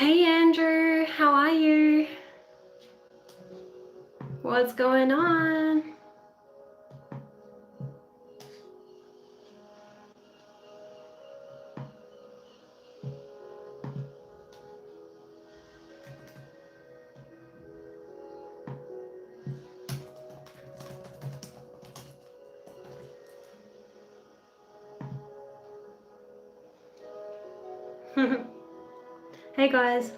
Hey Andrew, how are you? What's going on? Hey guys.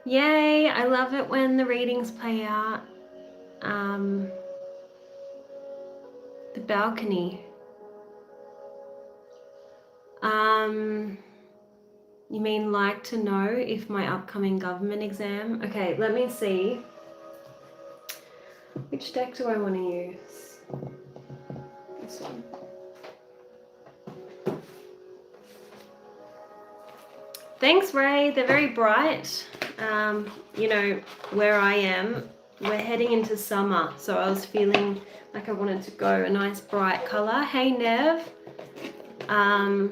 Yay, I love it when the readings play out. The balcony. You mean like to know if my upcoming government exam? Okay, let me see. Which deck do I want to use? This one. Thanks, Ray. They're very bright. You know, where I am, we're heading into summer, so I was feeling like I wanted to go a nice bright color. Hey, Nev. All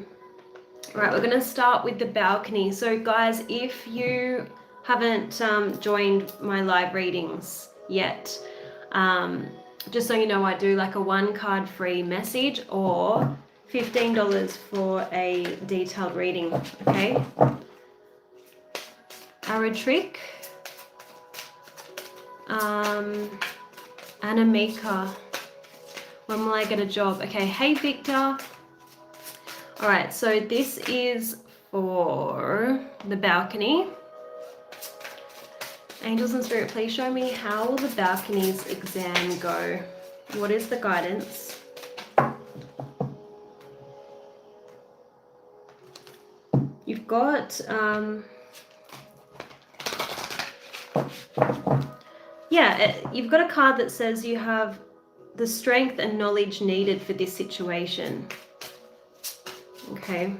right, we're going to start with the balcony. So, guys, if you haven't joined my live readings yet, just so you know, I do like a 1-card free message or $15 for a detailed reading, okay? Arrow trick. Anamika. When will I get a job? Okay, hey Victor. All right, so this is for the balcony. Angels and Spirit, please show me how will the balcony's exam go? What is the guidance? You've got, you've got a card that says you have the strength and knowledge needed for this situation. Okay.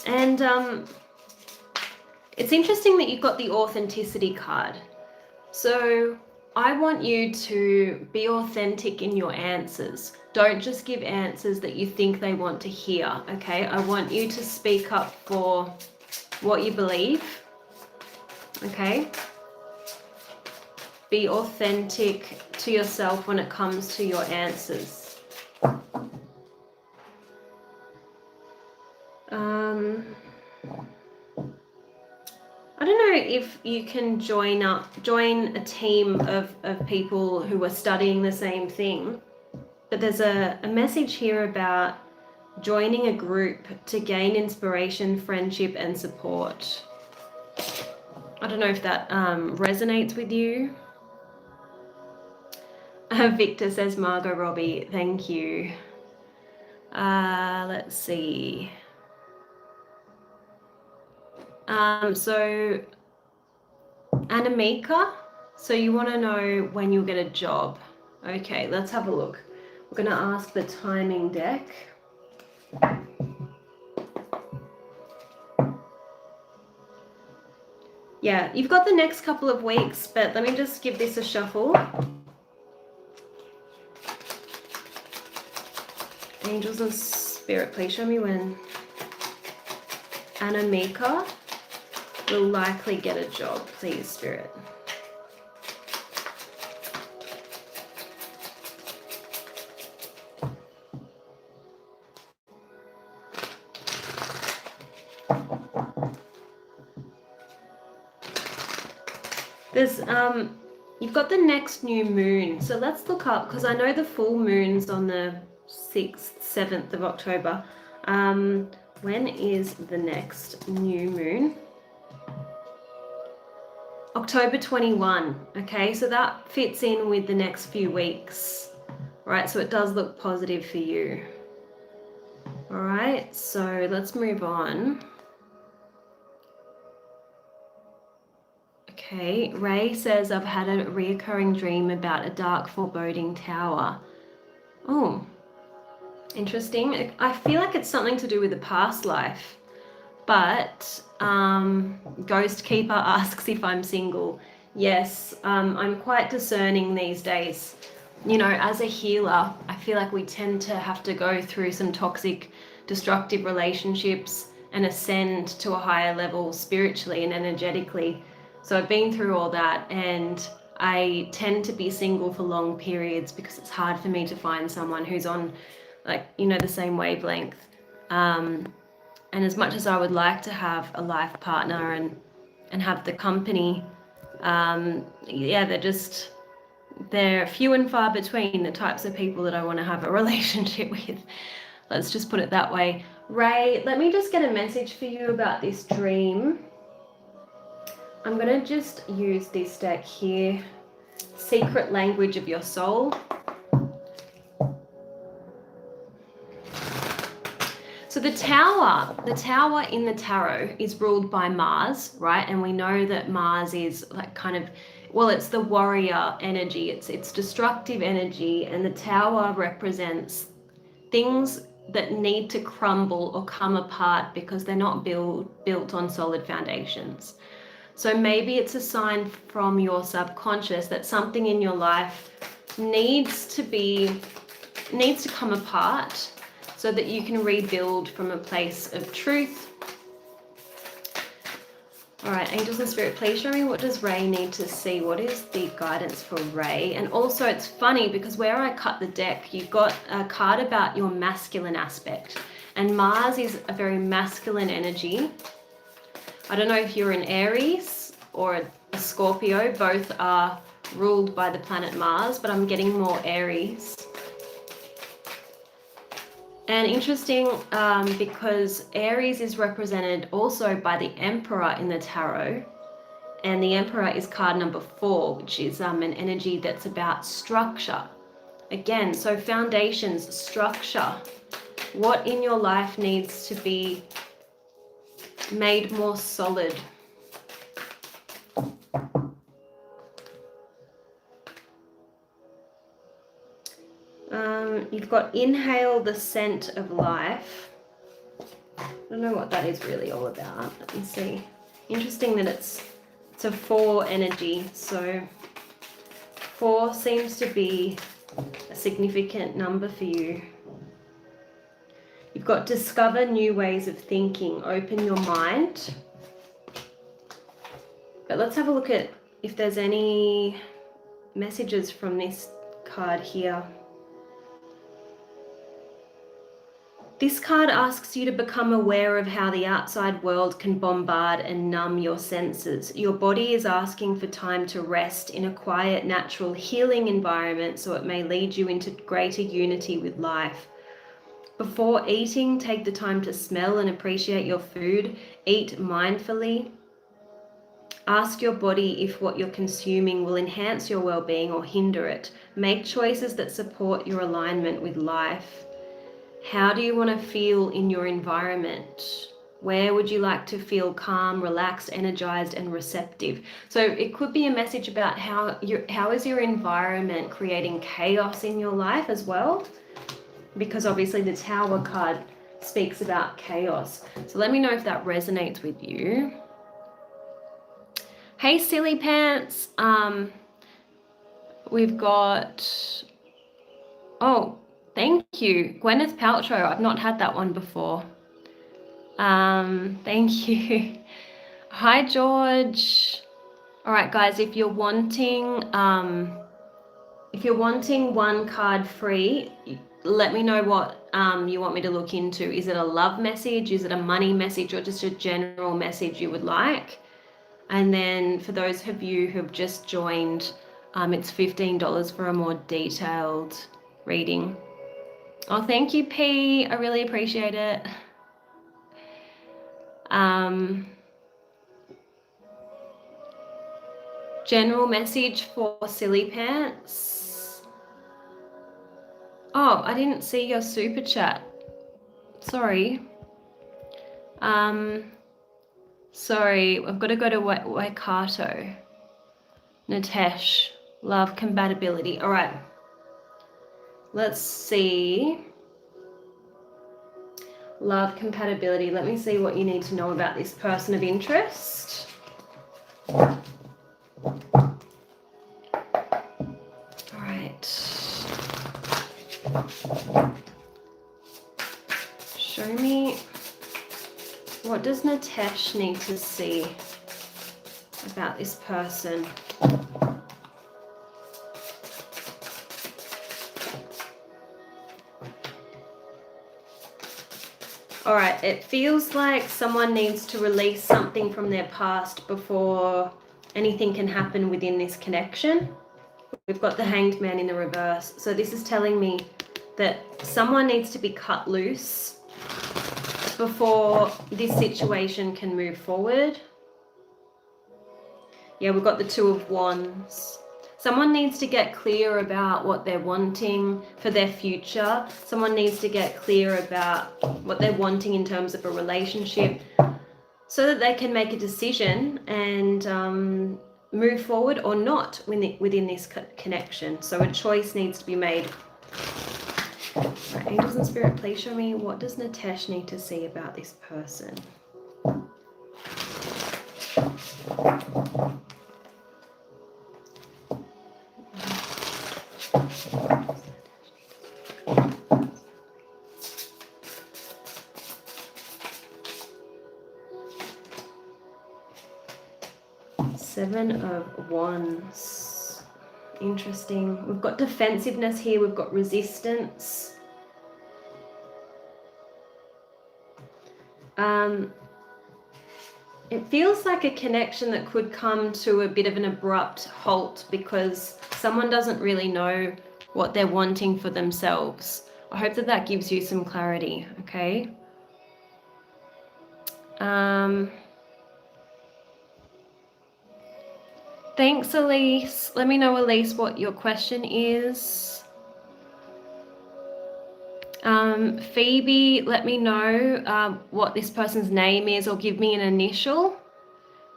And it's interesting that you've got the authenticity card. So I want you to be authentic in your answers. Don't just give answers that you think they want to hear, okay? I want you to speak up for what you believe, okay? Be authentic to yourself when it comes to your answers. I don't know if you can join a team of people who are studying the same thing, but there's a message here about joining a group to gain inspiration, friendship, and support. I don't know if that resonates with you. Victor says, Margot Robbie, thank you. Let's see. So Anamika, so you want to know when you'll get a job. Okay, let's have a look. We're going to ask the timing deck. Yeah, you've got the next couple of weeks, but let me just give this a shuffle. Angels and Spirit, please show me when Anamika will likely get a job, please, Spirit. There's you've got the next new moon, so let's look up, because I know the full moon's on the 6th, 7th of October. When is the next new moon? October 21, okay, so that fits in with the next few weeks, right? So it does look positive for you. All right, so let's move on. Okay, Ray says, I've had a reoccurring dream about a dark foreboding tower. Oh, interesting. I feel like it's something to do with a past life, but Ghost Keeper asks if I'm single. Yes, I'm quite discerning these days. You know, as a healer, I feel like we tend to have to go through some toxic, destructive relationships and ascend to a higher level spiritually and energetically. So I've been through all that, and I tend to be single for long periods because it's hard for me to find someone who's on, like, you know, the same wavelength. And as much as I would like to have a life partner and have the company, yeah, they're few and far between the types of people that I want to have a relationship with. Let's just put it that way. Ray, let me just get a message for you about this dream. I'm going to just use this deck here. Secret Language of Your Soul. So the tower in the tarot is ruled by Mars, right? And we know that Mars is like kind of, well, it's the warrior energy. It's destructive energy, and the tower represents things that need to crumble or come apart because they're not built on solid foundations. So maybe it's a sign from your subconscious that something in your life needs to come apart so that you can rebuild from a place of truth. All right, angels and spirit, please show me, what does Ray need to see? What is the guidance for Ray? And also, it's funny because where I cut the deck, you've got a card about your masculine aspect. And Mars is a very masculine energy. I don't know if you're an Aries or a Scorpio. Both are ruled by the planet Mars, but I'm getting more Aries. And interesting, because Aries is represented also by the Emperor in the tarot, and the Emperor is card number 4, which is an energy that's about structure. Again, so foundations, structure. What in your life needs to be made more solid? You've got inhale the scent of life. I don't know what that is really all about. Let me see. Interesting that it's a 4 energy. So 4 seems to be a significant number for you. You've got discover new ways of thinking, open your mind. But let's have a look at if there's any messages from this card here. This card asks you to become aware of how the outside world can bombard and numb your senses. Your body is asking for time to rest in a quiet, natural, healing environment so it may lead you into greater unity with life. Before eating, take the time to smell and appreciate your food. Eat mindfully. Ask your body if what you're consuming will enhance your well-being or hinder it. Make choices that support your alignment with life. How do you want to feel in your environment? Where would you like to feel calm, relaxed, energized, and receptive? So it could be a message about how is your environment creating chaos in your life as well? Because obviously the Tower card speaks about chaos. So let me know if that resonates with you. Hey, Silly Pants. We've got... Oh, thank you. Gwyneth Paltrow. I've not had that one before. Thank you. Hi, George. All right, guys, if you're wanting one card free, let me know what you want me to look into. Is it a love message? Is it a money message, or just a general message you would like? And then for those of you who have just joined, it's $15 for a more detailed reading. Oh, thank you, P. I really appreciate it. General message for Silly Pants. Oh, I didn't see your super chat. Sorry. Sorry, I've got to go to Waikato. Nitesh, love, compatibility. All right. Let's see. Love, compatibility. Let me see what you need to know about this person of interest. All right. Show me, what does Nitesh need to see about this person? All right, it feels like someone needs to release something from their past before anything can happen within this connection. We've got the Hanged Man in the reverse. So this is telling me that someone needs to be cut loose before this situation can move forward. Yeah, we've got the Two of Wands. Someone needs to get clear about what they're wanting for their future. Someone needs to get clear about what they're wanting in terms of a relationship so that they can make a decision and move forward or not within this connection. So a choice needs to be made. Right, angels and spirit, please show me, what does Nitesh need to see about this person? Seven of Wands. Interesting. We've got defensiveness here. We've got resistance. It feels like a connection that could come to a bit of an abrupt halt because someone doesn't really know what they're wanting for themselves. I hope that that gives you some clarity, okay? Thanks, Elise. Let me know, Elise, what your question is. Phoebe, let me know what this person's name is or give me an initial.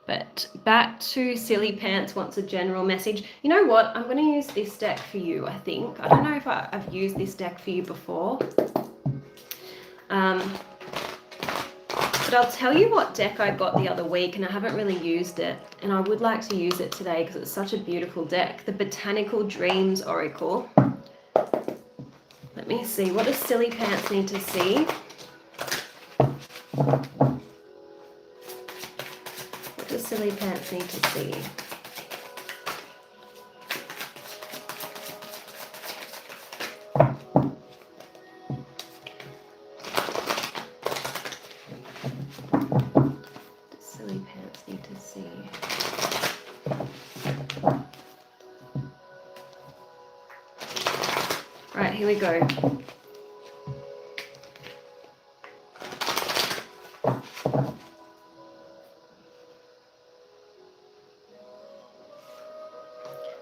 But back to Silly Pants wants a general message. You know what? I'm going to use this deck for you, I think. I don't know if I've used this deck for you before. But I'll tell you what deck I got the other week, and I haven't really used it. And I would like to use it today because it's such a beautiful deck. The Botanical Dreams Oracle. Let me see. What does Silly Pants need to see? What does Silly Pants need to see? What does Silly Pants need to see? Right, here we go.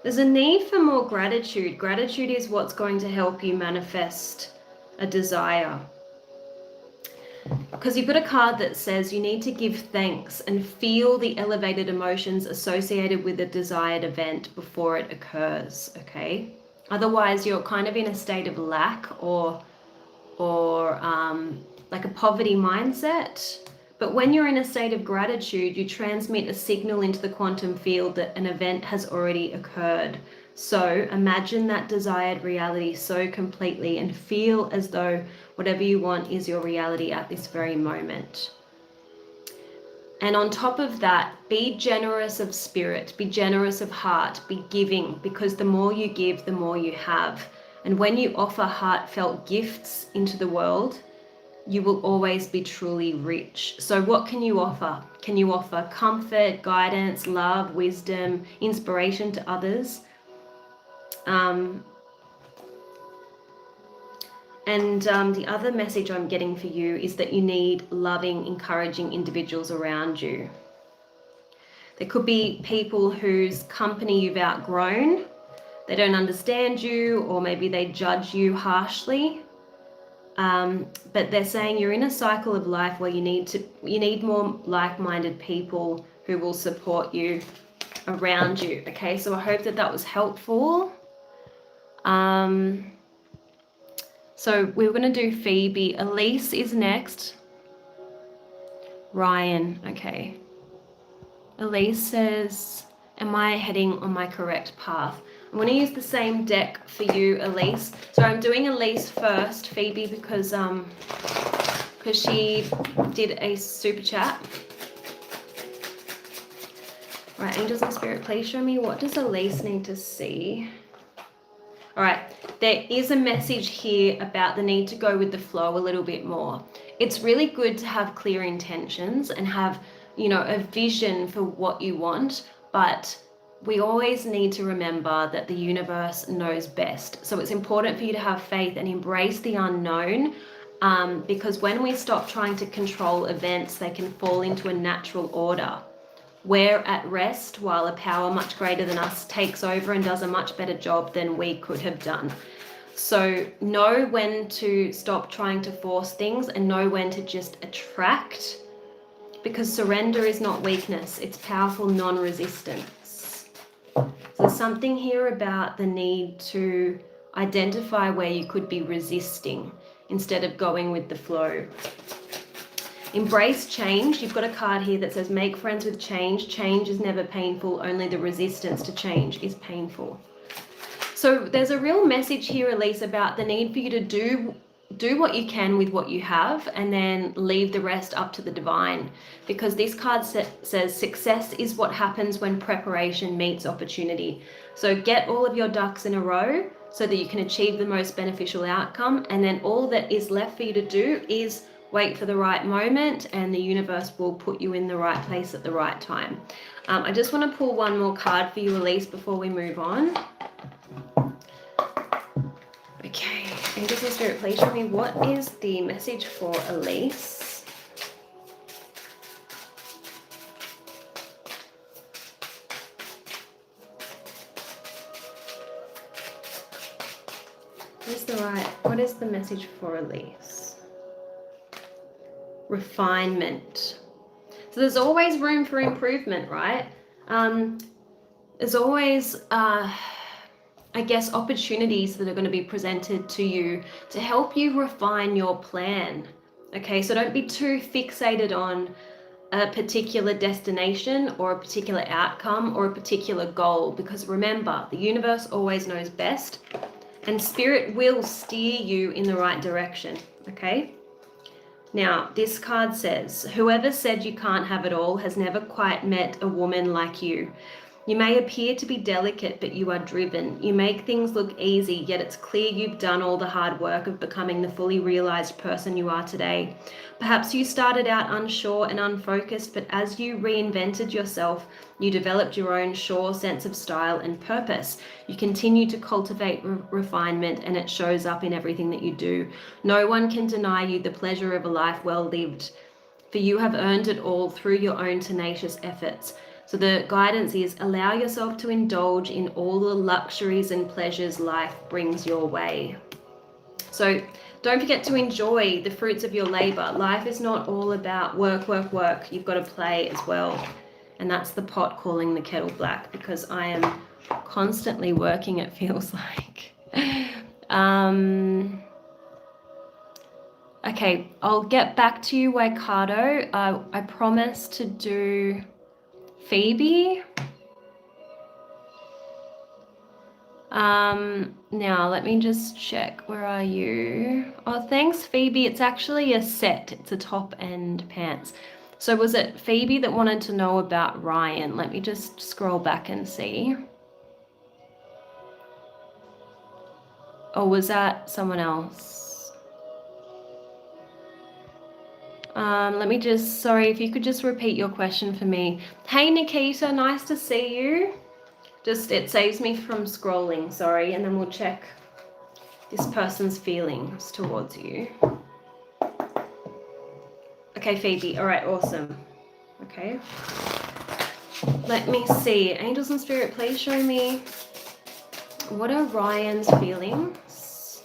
There's a need for more gratitude. Gratitude is what's going to help you manifest a desire. Because you've got a card that says you need to give thanks and feel the elevated emotions associated with a desired event before it occurs, okay? Otherwise, you're kind of in a state of lack or like a poverty mindset. But when you're in a state of gratitude, you transmit a signal into the quantum field that an event has already occurred. So imagine that desired reality so completely and feel as though whatever you want is your reality at this very moment. And on top of that, be generous of spirit, be generous of heart, be giving, because the more you give, the more you have. And when you offer heartfelt gifts into the world, you will always be truly rich. So what can you offer? Can you offer comfort, guidance, love, wisdom, inspiration to others? The other message I'm getting for you is that you need loving, encouraging individuals around you. There could be people whose company you've outgrown. They don't understand you, or maybe they judge you harshly. But they're saying you're in a cycle of life where you need more like-minded people who will support you. around you. Okay, so I hope that that was helpful. So we're going to do Phoebe. Elise is next. Ryan, okay. Elise says, am I heading on my correct path? I'm going to use the same deck for you, Elise. So I'm doing Elise first, Phoebe, because she did a super chat. All right, angels and spirit, please show me, what does Elise need to see? All right, there is a message here about the need to go with the flow a little bit more. It's really good to have clear intentions and have, you know, a vision for what you want, but we always need to remember that the universe knows best. So it's important for you to have faith and embrace the unknown, because when we stop trying to control events, they can fall into a natural order. We're at rest while a power much greater than us takes over and does a much better job than we could have done. So know when to stop trying to force things and know when to just attract, because surrender is not weakness, it's powerful non-resistance. So there's something here about the need to identify where you could be resisting instead of going with the flow. Embrace change. You've got a card here that says make friends with change. Change is never painful. Only the resistance to change is painful. So there's a real message here, Elise, about the need for you to do what you can with what you have and then leave the rest up to the divine. Because this card says success is what happens when preparation meets opportunity. So get all of your ducks in a row so that you can achieve the most beneficial outcome. And then all that is left for you to do is wait for the right moment, and the universe will put you in the right place at the right time. I just want to pull one more card for you, Elise, before we move on. Okay, angels and spirit, please show me what is the message for Elise. What is the message for Elise? Refinement. So there's always room for improvement, right? There's always, I guess, opportunities that are going to be presented to you to help you refine your plan. Okay, so don't be too fixated on a particular destination or a particular outcome or a particular goal, because remember, the universe always knows best and spirit will steer you in the right direction, okay? Now, this card says, whoever said you can't have it all has never quite met a woman like you. You may appear to be delicate, but you are driven. You make things look easy, yet it's clear you've done all the hard work of becoming the fully realized person you are today. Perhaps you started out unsure and unfocused, but as you reinvented yourself, you developed your own sure sense of style and purpose. You continue to cultivate refinement, and it shows up in everything that you do. No one can deny you the pleasure of a life well lived, for you have earned it all through your own tenacious efforts. So the guidance is allow yourself to indulge in all the luxuries and pleasures life brings your way. So don't forget to enjoy the fruits of your labor. Life is not all about work, work, work. You've got to play as well. And that's the pot calling the kettle black, because I am constantly working, it feels like. Okay, I'll get back to you, Waikato. I promised to do Phoebe. Now let me just check. Where are you? Oh, thanks, Phoebe. It's actually a set. It's a top and pants. So was it Phoebe that wanted to know about Ryan? Let me just scroll back and see. Or was that someone else? Let me just, sorry, if you could just repeat your question for me. Hey, Nikita, nice to see you. Just, it saves me from scrolling, sorry, and then we'll check this person's feelings towards you. Okay, Phoebe, all right, awesome. Okay. Let me see. Angels and Spirit, please show me, what are Ryan's feelings?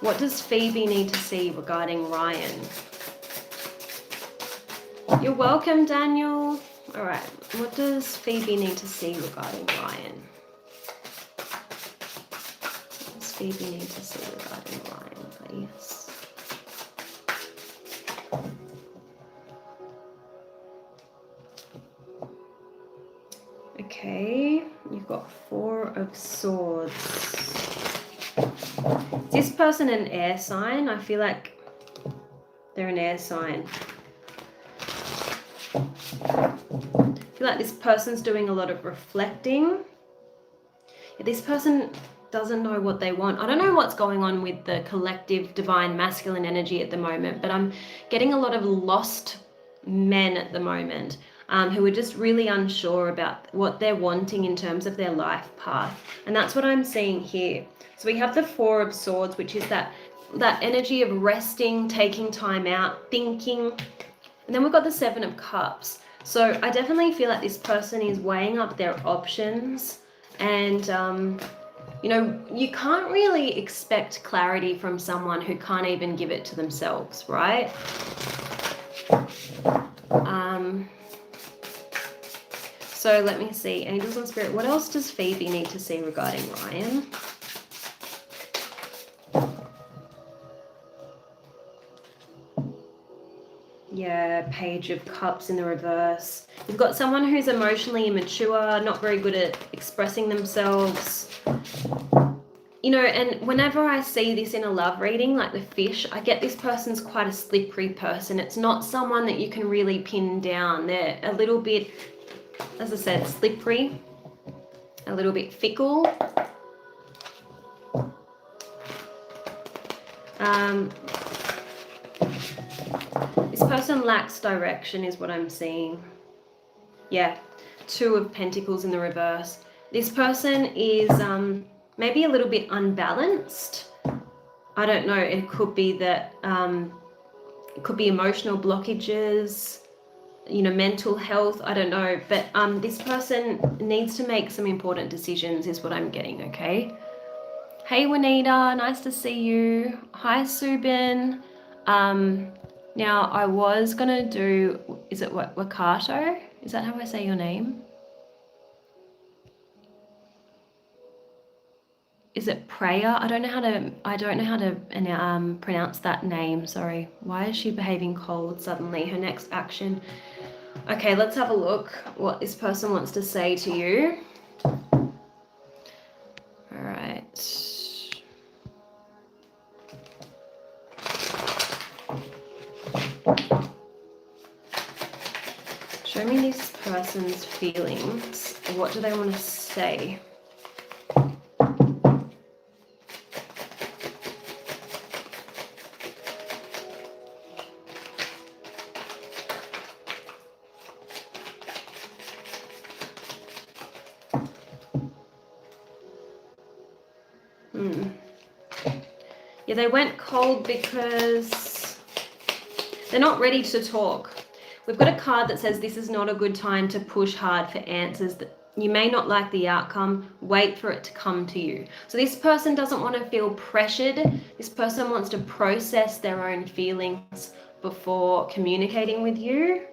What does Phoebe need to see regarding Ryan? You're welcome, Daniel. All right, what does Phoebe need to see regarding Ryan? What does Phoebe need to see regarding Ryan, please? Okay, you've got 4 of Swords. Is this person an air sign? I feel like they're an air sign. I feel like this person's doing a lot of reflecting. Yeah, this person doesn't know what they want. I don't know what's going on with the collective divine masculine energy at the moment, but I'm getting a lot of lost men at the moment who are just really unsure about what they're wanting in terms of their life path. And that's what I'm seeing here. So we have the 4 of Swords, which is that energy of resting, taking time out, thinking. And then we've got the 7 of Cups. So I definitely feel like this person is weighing up their options, and you know, you can't really expect clarity from someone who can't even give it to themselves, right? So let me see, angels and spirit, what else does Phoebe need to see regarding Ryan? Yeah, Page of Cups in the reverse. You've got someone who's emotionally immature, not very good at expressing themselves. You know, and whenever I see this in a love reading, like the fish, I get this person's quite a slippery person. It's not someone that you can really pin down. They're a little bit, as I said, slippery, a little bit fickle. This person lacks direction is what I'm seeing. Yeah, 2 of Pentacles in the reverse. This person is maybe a little bit unbalanced. I don't know, it could be that, it could be emotional blockages, you know, mental health, I don't know. But this person needs to make some important decisions is what I'm getting, okay? Hey Juanita, nice to see you. Hi Subin. Now I was gonna do, is it Wakato? Is that how I say your name? Is it prayer? I don't know how to pronounce that name. Sorry. Why is she behaving cold suddenly? Her next action. Okay, let's have a look what this person wants to say to you. All right. Show me this person's feelings. What do they want to say? Yeah, they went cold because they're not ready to talk. We've got a card that says this is not a good time to push hard for answers. That you may not like the outcome. Wait for it to come to you. So this person doesn't want to feel pressured. This person wants to process their own feelings before communicating with you.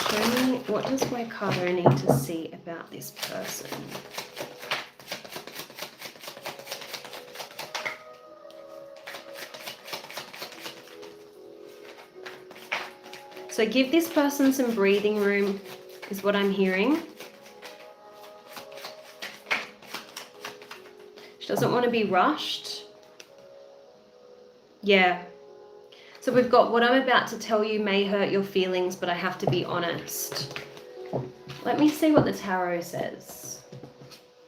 Show me, what does Waikato need to see about this person? So give this person some breathing room is what I'm hearing. She doesn't want to be rushed. Yeah. So we've got what I'm about to tell you may hurt your feelings, but I have to be honest. Let me see what the tarot says.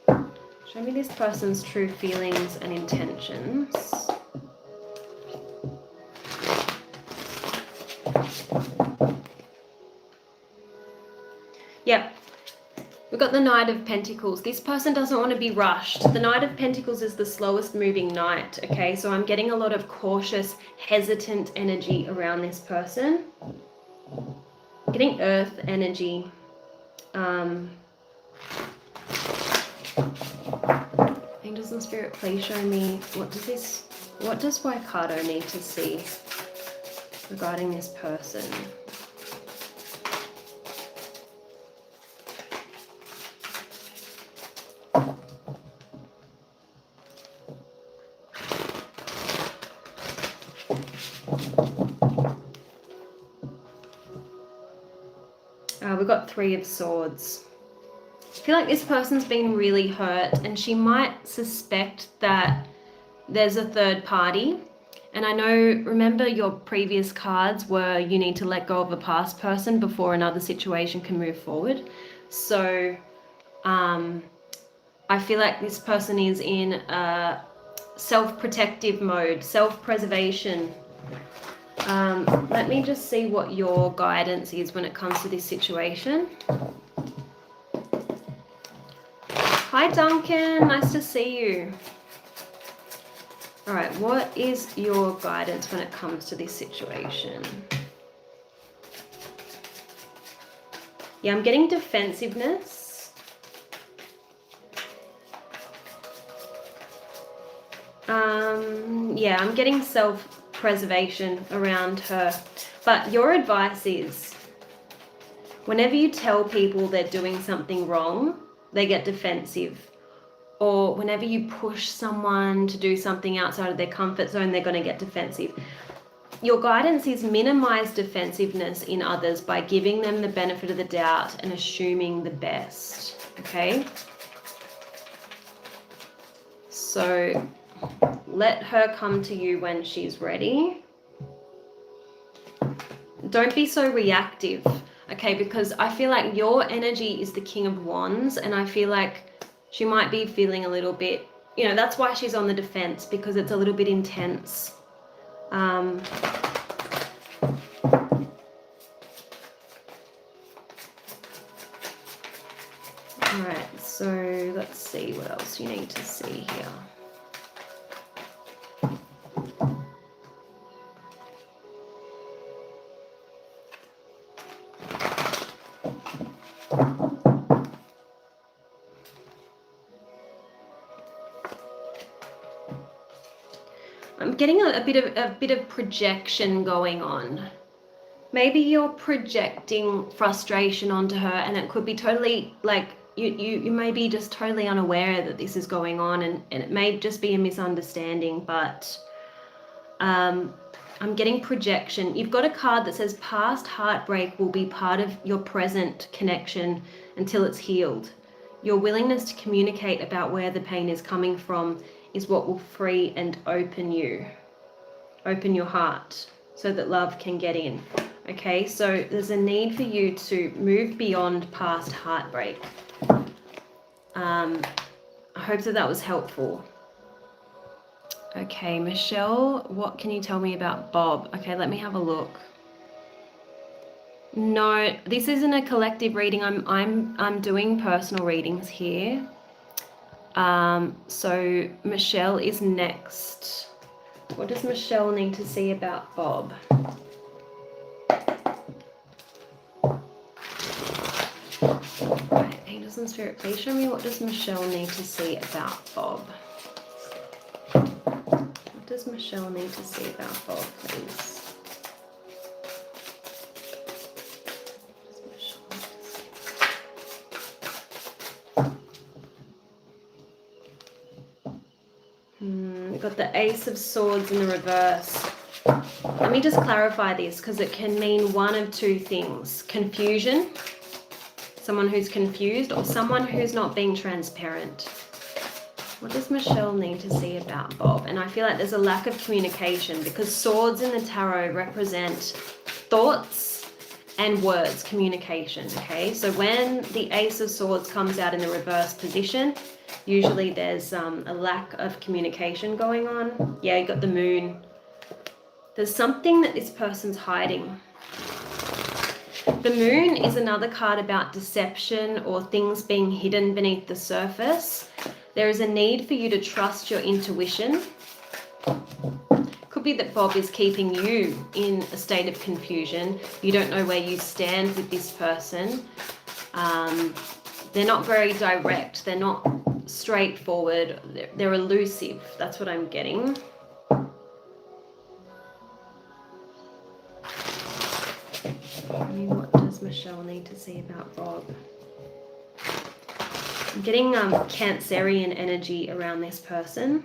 Show me this person's true feelings and intentions. Yep, we've got the Knight of Pentacles. This person doesn't want to be rushed. The Knight of Pentacles is the slowest moving knight, okay? So I'm getting a lot of cautious, hesitant energy around this person. Getting earth energy. Angels and Spirit, please show me, what does Waikato need to see regarding this person? We've got 3 of Swords. I feel like this person's been really hurt, and she might suspect that there's a third party. And I know, remember your previous cards were you need to let go of a past person before another situation can move forward. So I feel like this person is in a self-protective mode, self-preservation. Let me just see what your guidance is when it comes to this situation. Hi Duncan, nice to see you. All right, what is your guidance when it comes to this situation? Yeah, I'm getting defensiveness. Yeah, I'm getting self-preservation around her. But your advice is, whenever you tell people they're doing something wrong, they get defensive. Or whenever you push someone to do something outside of their comfort zone, they're going to get defensive. Your guidance is minimize defensiveness in others by giving them the benefit of the doubt and assuming the best. Okay? So let her come to you when she's ready. Don't be so reactive, okay? Because I feel like your energy is the King of Wands, and I feel like she might be feeling a little bit, you know, that's why she's on the defense, because it's a little bit intense. All right, so let's see what else you need to see here. I'm getting a bit of projection going on. Maybe you're projecting frustration onto her, and it could be totally like you may be just totally unaware that this is going on, and it may just be a misunderstanding, but I'm getting projection. You've got a card that says past heartbreak will be part of your present connection until it's healed. Your willingness to communicate about where the pain is coming from is what will free and open your heart so that love can get in. Okay, so there's a need for you to move beyond past heartbreak. I hope that was helpful. Okay, Michelle, what can you tell me about Bob? Okay, let me have a look. No, this isn't a collective reading. I'm doing personal readings here. So Michelle is next. What does Michelle need to see about Bob? Right, Angels and Spirit, please show me, what does Michelle need to see about Bob? What does Michelle need to see about Bob, please? We've got the Ace of Swords in the reverse. Let me just clarify this, because it can mean one of two things. Confusion, someone who's confused, or someone who's not being transparent. What does Michelle need to see about Bob? And I feel like there's a lack of communication, because swords in the tarot represent thoughts and words, communication, okay? So when the Ace of Swords comes out in the reverse position, usually there's a lack of communication going on. Yeah, you got the Moon. There's something that this person's hiding. The Moon is another card about deception or things being hidden beneath the surface. There is a need for you to trust your intuition. Could be that Bob is keeping you in a state of confusion. You don't know where you stand with this person. They're not very direct. They're not straightforward. They're elusive. That's what I'm getting. What does Michelle need to see about Bob? I'm getting Cancerian energy around this person.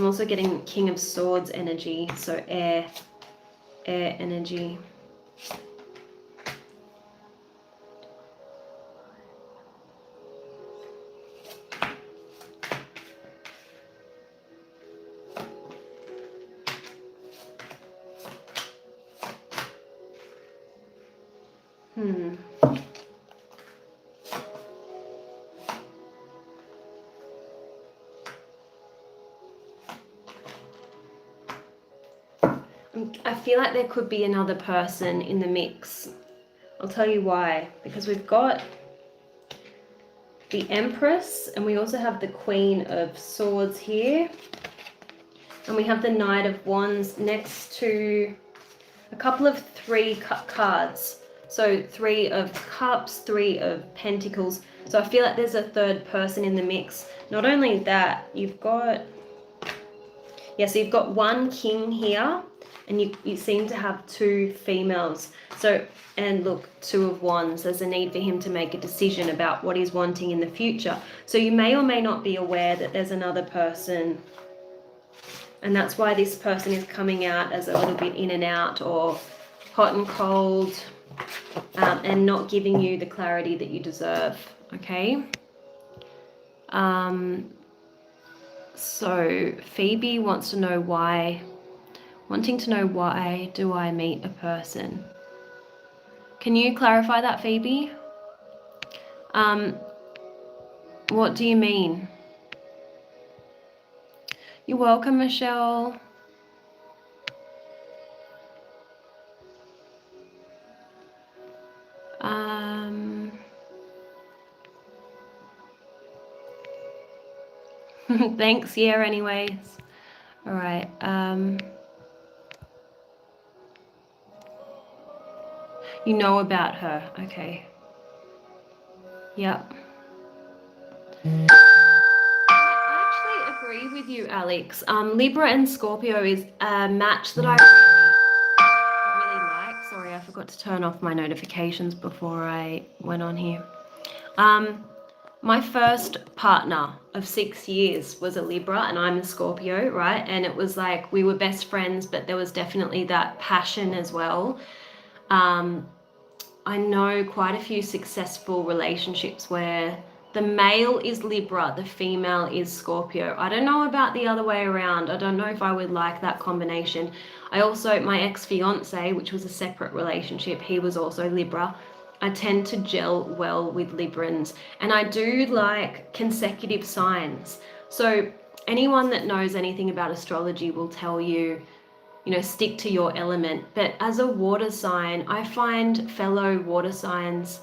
also getting King of Swords energy, so air energy. I feel like there could be another person in the mix. I'll tell you why. Because we've got the Empress and we also have the Queen of Swords here. And we have the Knight of Wands next to a couple of 3 cards. So 3 of Cups, 3 of Pentacles. So I feel like there's a third person in the mix. Not only that, you've got... Yeah, so you've got 1 king here. And you seem to have 2 females. So, and look, 2 of Wands. There's a need for him to make a decision about what he's wanting in the future. So you may or may not be aware that there's another person. And that's why this person is coming out as a little bit in and out or hot and cold, and not giving you the clarity that you deserve, okay? So Phoebe wants to know why... Wanting to know why do I meet a person? Can you clarify that, Phoebe? What do you mean? You're welcome, Michelle. Thanks, yeah, anyways. All right. You know about her, okay. Yep. I actually agree with you, Alex. Libra and Scorpio is a match that I really like. Sorry, I forgot to turn off my notifications before I went on here. My first partner of 6 years was a Libra and I'm a Scorpio, right? And it was like we were best friends, but there was definitely that passion as well. I know quite a few successful relationships where the male is Libra, the female is Scorpio. I don't know about the other way around. I don't know if I would like that combination. I also, my ex-fiance, which was a separate relationship, he was also Libra. I tend to gel well with Librans, and I do like consecutive signs. So anyone that knows anything about astrology will tell you, you know, stick to your element. But as a water sign, I find fellow water signs,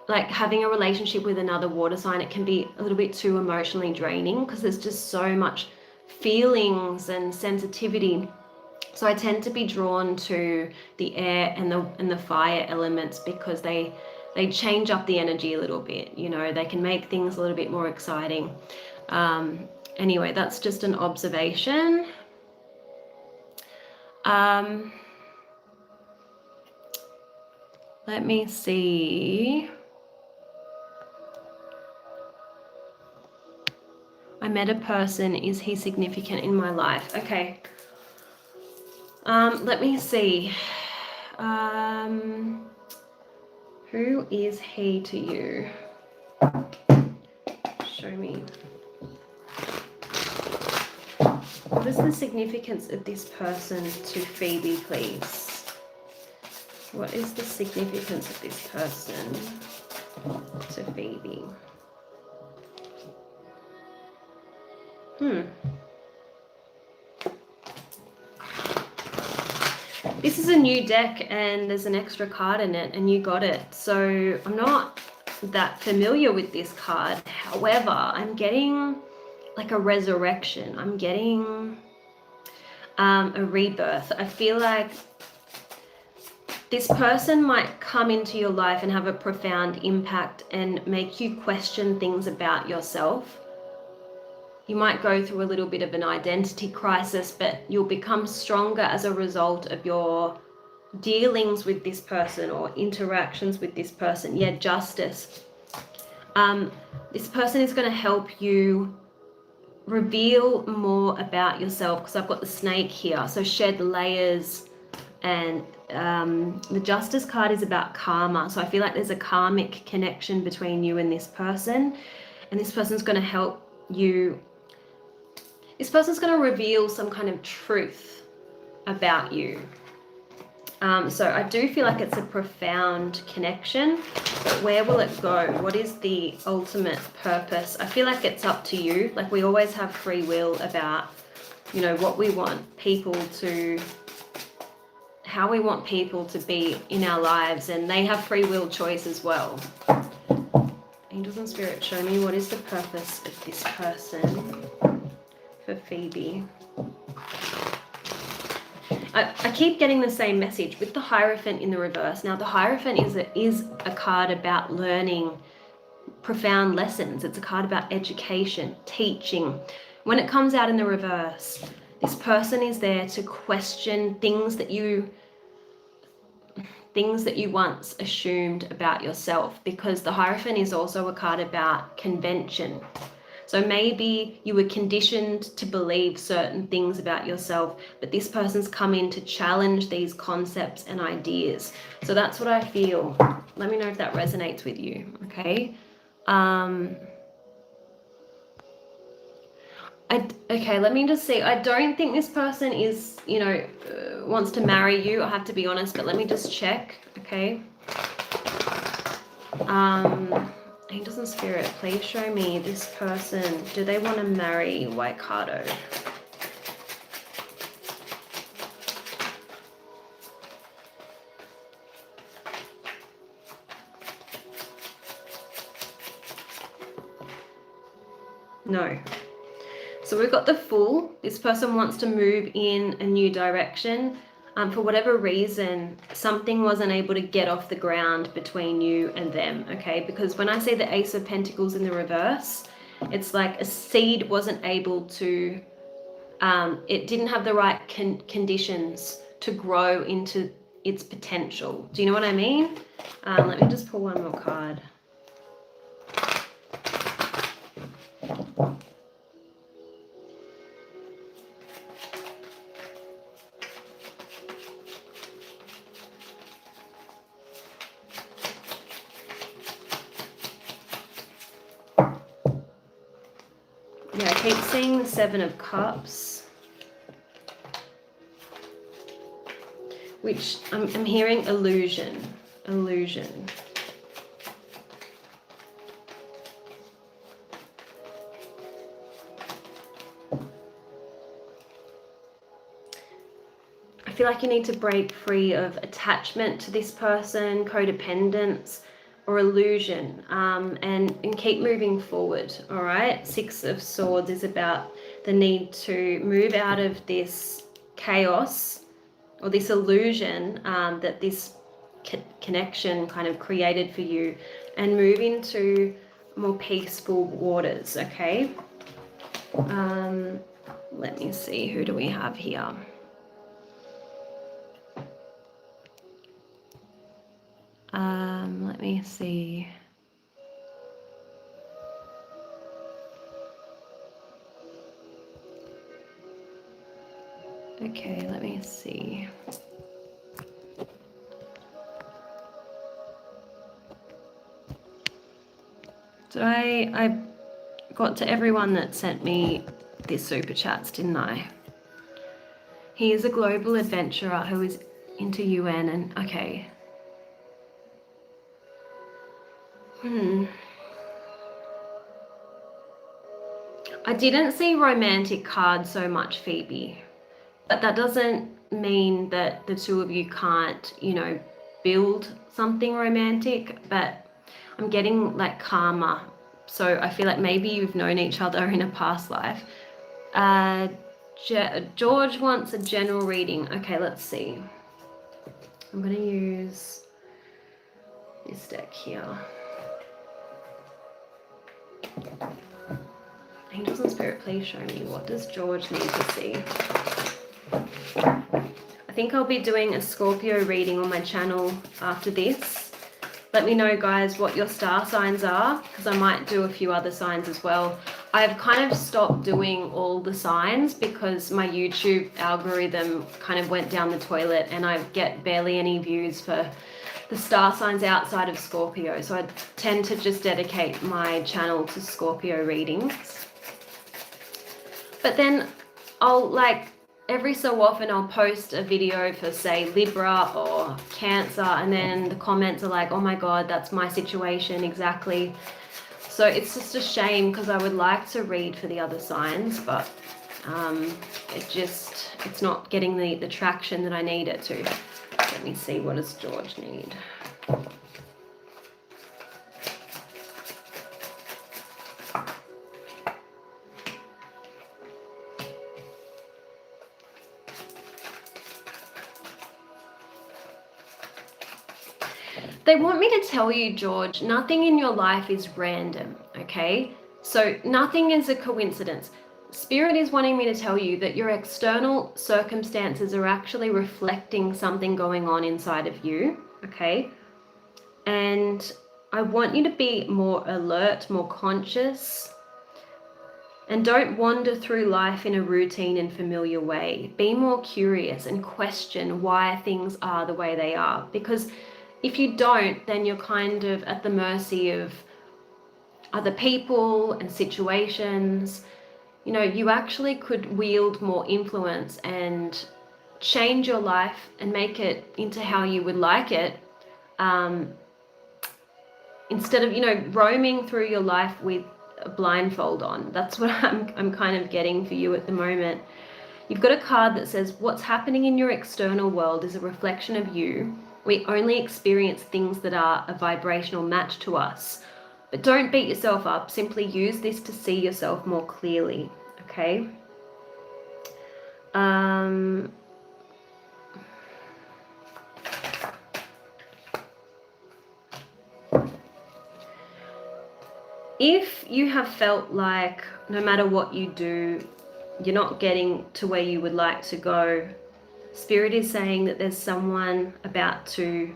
like having a relationship with another water sign, it can be a little bit too emotionally draining because there's just so much feelings and sensitivity. So I tend to be drawn to the air and the fire elements because they change up the energy a little bit. You know, they can make things a little bit more exciting. Anyway, that's just an observation. Let me see. I met a person. Is he significant in my life? Okay. Let me see. Who is he to you? Show me. What is the significance of this person to Phoebe, please? What is the significance of this person to Phoebe? This is a new deck and there's an extra card in it and you got it. So I'm not that familiar with this card. However, I'm getting like a resurrection. I'm getting a rebirth. I feel like this person might come into your life and have a profound impact and make you question things about yourself. You might go through a little bit of an identity crisis, but you'll become stronger as a result of your dealings with this person or interactions with this person. Yeah, justice. This person is going to help you reveal more about yourself, because I've got the snake here. So shed layers, and the Justice card is about karma. So I feel like there's a karmic connection between you and this person, and this person's going to help you. This person's going to reveal some kind of truth about you. So I do feel like it's a profound connection, but where will it go? What is the ultimate purpose? I feel like it's up to you. Like, we always have free will about, you know, what we want people to, how we want people to be in our lives, and they have free will choice as well. Angels and Spirit, show me what is the purpose of this person for Phoebe. I keep getting the same message with the Hierophant in the reverse. Now, the Hierophant is a card about learning profound lessons. It's a card about education, teaching. When it comes out in the reverse, this person is there to question things that you once assumed about yourself, because the Hierophant is also a card about convention. So maybe you were conditioned to believe certain things about yourself, but this person's come in to challenge these concepts and ideas. So that's what I feel. Let me know if that resonates with you, okay? Okay, let me just see. I don't think this person is, you know, wants to marry you. I have to be honest, but let me just check, okay? Angels and Spirit, please show me this person. Do they want to marry Waikato? No. So we've got the Fool. This person wants to move in a new direction. For whatever reason, something wasn't able to get off the ground between you and them, okay? Because when I see the Ace of Pentacles in the reverse, it's like a seed wasn't able to, it didn't have the right conditions to grow into its potential. Do you know what I mean? Let me just pull one more card. Yeah, I keep seeing the Seven of Cups, which I'm hearing illusion. I feel like you need to break free of attachment to this person, codependence, or illusion, and keep moving forward. All right, Six of Swords is about the need to move out of this chaos or this illusion that this connection kind of created for you, and move into more peaceful waters. Okay, let me see, who do we have here? Let me see. Okay, let me see. So I got to everyone that sent me these super chats, didn't I? He is a global adventurer who is into UN, and okay. I didn't see romantic cards so much, Phoebe, but that doesn't mean that the two of you can't, you know, build something romantic, but I'm getting like karma. So I feel like maybe you've known each other in a past life. George wants a general reading. Okay, let's see. I'm going to use this deck here. Angels and Spirit, please show me, what does George need to see? I think I'll be doing a Scorpio reading on my channel after this. Let me know, guys, what your star signs are, because I might do a few other signs as well. I've kind of stopped doing all the signs because my YouTube algorithm kind of went down the toilet and I get barely any views for the star signs outside of Scorpio. So I tend to just dedicate my channel to Scorpio readings. But then I'll every so often I'll post a video for, say, Libra or Cancer, and then the comments are like, oh my God, that's my situation exactly. So it's just a shame because I would like to read for the other signs, but it's not getting the traction that I need it to. Let me see, what does George need? They want me to tell you, George, nothing in your life is random, okay? So nothing is a coincidence. Spirit is wanting me to tell you that your external circumstances are actually reflecting something going on inside of you, okay? And I want you to be more alert, more conscious, and don't wander through life in a routine and familiar way. Be more curious and question why things are the way they are, because if you don't, then you're kind of at the mercy of other people and situations. You know, you actually could wield more influence and change your life and make it into how you would like it, instead of, you know, roaming through your life with a blindfold on. That's what I'm kind of getting for you at the moment. You've got a card that says what's happening in your external world is a reflection of you. We only experience things that are a vibrational match to us. But don't beat yourself up. Simply use this to see yourself more clearly, okay? If you have felt like no matter what you do, you're not getting to where you would like to go, Spirit is saying that there's someone about to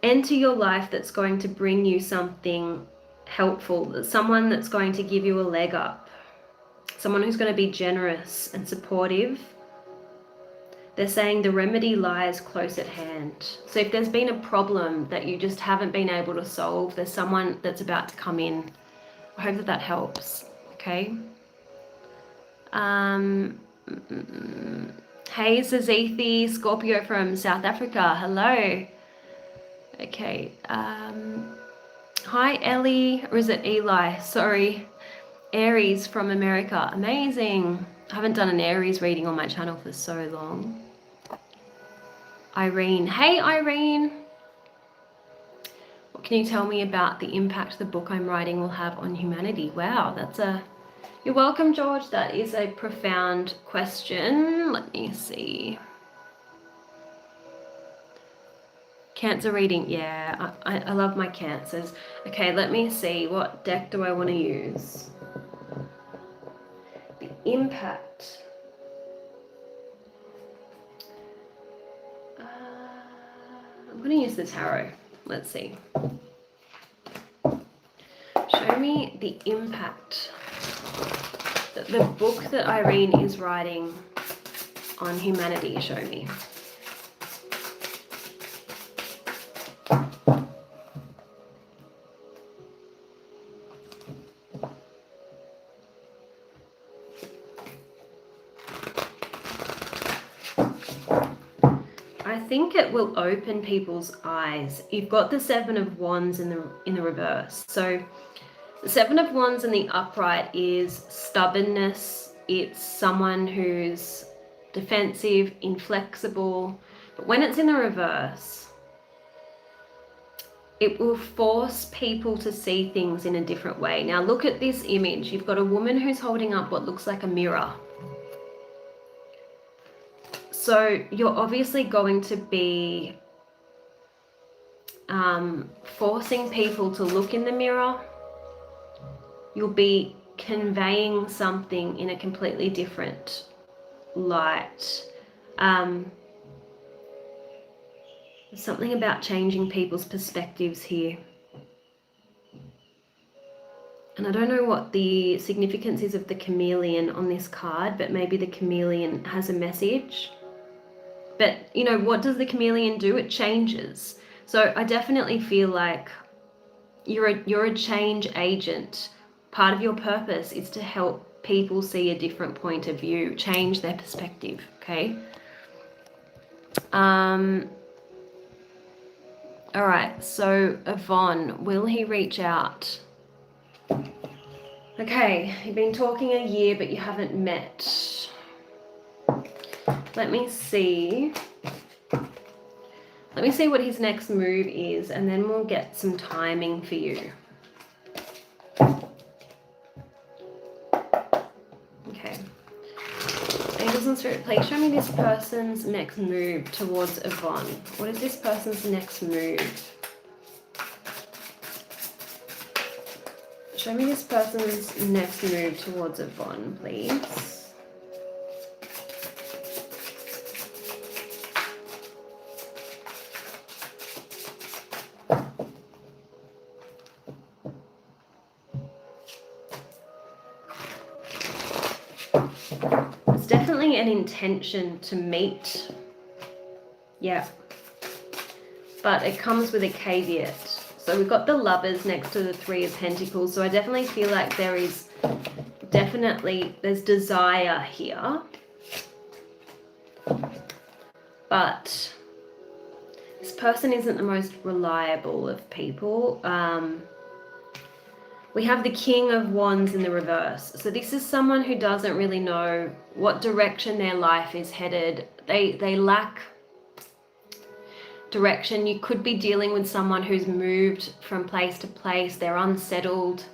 enter your life that's going to bring you something helpful, someone that's going to give you a leg up, someone who's going to be generous and supportive. They're saying the remedy lies close at hand. So if there's been a problem that you just haven't been able to solve, there's someone that's about to come in. I hope that helps, okay? Hey, Zazithi, Scorpio from South Africa. Hello. Okay. Hi, Ellie. Or is it Eli? Sorry. Aries from America. Amazing. I haven't done an Aries reading on my channel for so long. Irene. Hey, Irene. What can you tell me about the impact the book I'm writing will have on humanity? Wow, You're welcome, George. That is a profound question. Let me see. Cancer reading. Yeah, I love my cancers. Okay, let me see. What deck do I want to use? The impact. I'm going to use the tarot. Let's see. Show me the impact that the book that Irene is writing on humanity. Show me. I think it will open people's eyes. You've got the Seven of Wands in the reverse. So the Seven of Wands in the upright is stubbornness. It's someone who's defensive, inflexible. But when it's in the reverse, it will force people to see things in a different way. Now look at this image. You've got a woman who's holding up what looks like a mirror. So you're obviously going to be forcing people to look in the mirror. You'll be conveying something in a completely different light. There's something about changing people's perspectives here. And I don't know what the significance is of the chameleon on this card, but maybe the chameleon has a message. But, you know, what does the chameleon do? It changes. So I definitely feel like you're a change agent. Part of your purpose is to help people see a different point of view, change their perspective, okay? All right, so Yvonne, will he reach out? Okay, you've been talking a year, but you haven't met. Let me see. Let me see what his next move is, and then we'll get some timing for you. Okay. Angels and Spirit, please show me this person's next move towards Yvonne. What is this person's next move? Show me this person's next move towards Yvonne, please. It's definitely an intention to meet. Yeah. But it comes with a caveat. So we've got the Lovers next to the Three of Pentacles. So I definitely feel like there's desire here. But this person isn't the most reliable of people. We have the King of Wands in the reverse. So this is someone who doesn't really know what direction their life is headed. They lack direction. You could be dealing with someone who's moved from place to place. They're unsettled,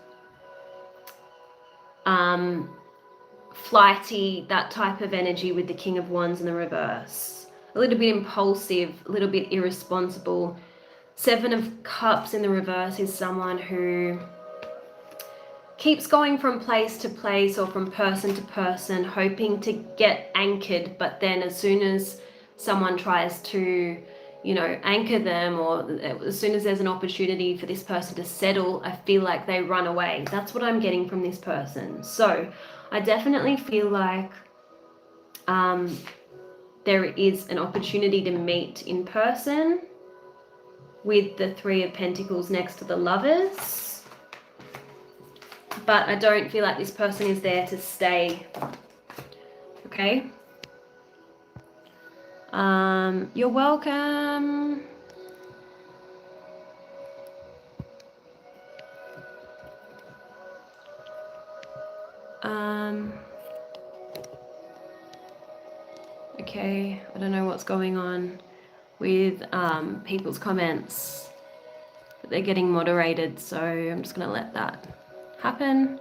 flighty, that type of energy with the King of Wands in the reverse. A little bit impulsive, a little bit irresponsible. Seven of Cups in the reverse is someone who keeps going from place to place or from person to person, hoping to get anchored, but then as soon as someone tries to, you know, anchor them, or as soon as there's an opportunity for this person to settle, I feel like they run away. That's what I'm getting from this person. So I definitely feel like there is an opportunity to meet in person with the Three of Pentacles next to the Lovers. But I don't feel like this person is there to stay. Okay? You're welcome. Okay, I don't know what's going on with people's comments, but they're getting moderated, so I'm just going to let that happen.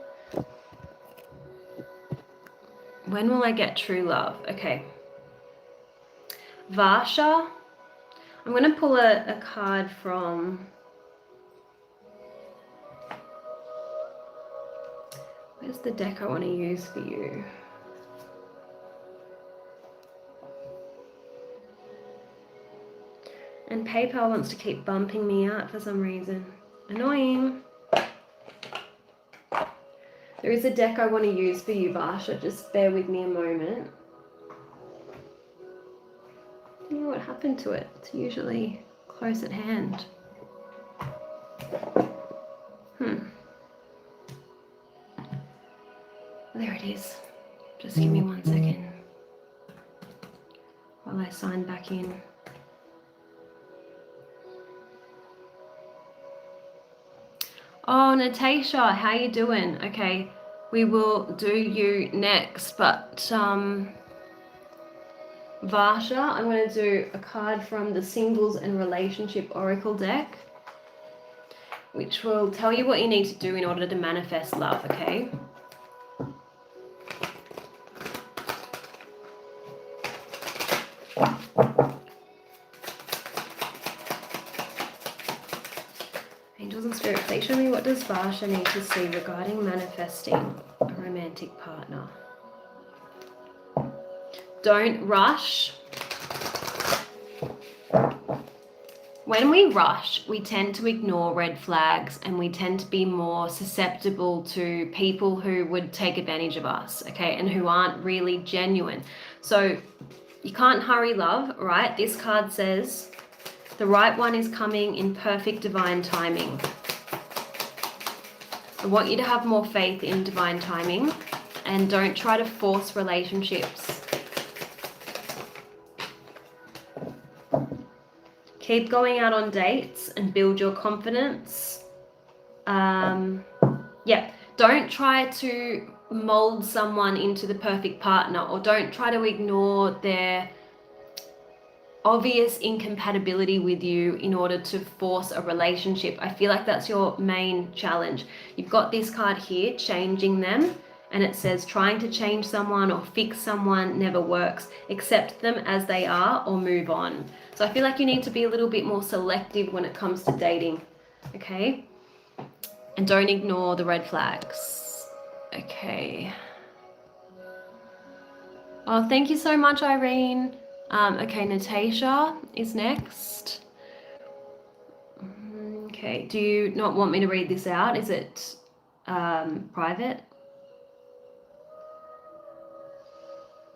When will I get true love? Okay. Varsha. I'm going to pull a card from... Where's the deck I want to use for you? And PayPal wants to keep bumping me out for some reason. Annoying. There is a deck I want to use for you, Varsha. Just bear with me a moment. I don't know what happened to it. It's usually close at hand. There it is. Just give me 1 second while I sign back in. Oh, Natasha, how you doing? Okay, we will do you next, but Varsha, I'm going to do a card from the Singles and Relationship Oracle deck, which will tell you what you need to do in order to manifest love, okay? Angels and Spirit, please show me, what does Varsha need to see regarding manifesting a romantic partner? Don't rush. when we rush, we tend to ignore red flags and we tend to be more susceptible to people who would take advantage of us, okay, and who aren't really genuine. So you can't hurry love, right? This card says the right one is coming in perfect divine timing. I want you to have more faith in divine timing and don't try to force relationships. Keep going out on dates and build your confidence. Yeah, don't try to mold someone into the perfect partner, or don't try to ignore their obvious incompatibility with you in order to force a relationship. I feel like that's your main challenge. You've got this card here, changing them, and it says trying to change someone or fix someone never works. Accept them as they are or move on. So I feel like you need to be a little bit more selective when it comes to dating, okay? And don't ignore the red flags. Okay. Oh, thank you so much, Irene. Okay, Natasha is next. Okay, do you not want me to read this out? Is it private?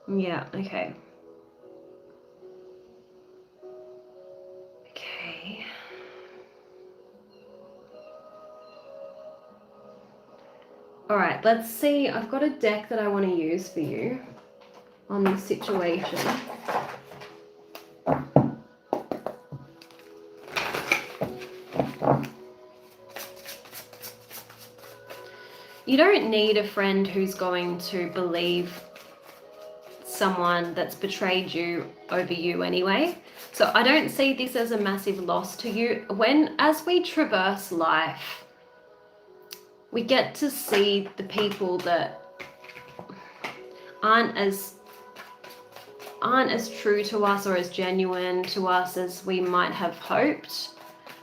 Yeah, okay. Okay. All right, let's see. I've got a deck that I want to use for you on this situation. You don't need a friend who's going to believe someone that's betrayed you over you anyway. So I don't see this as a massive loss to you. As we traverse life, we get to see the people that aren't as true to us or as genuine to us as we might have hoped.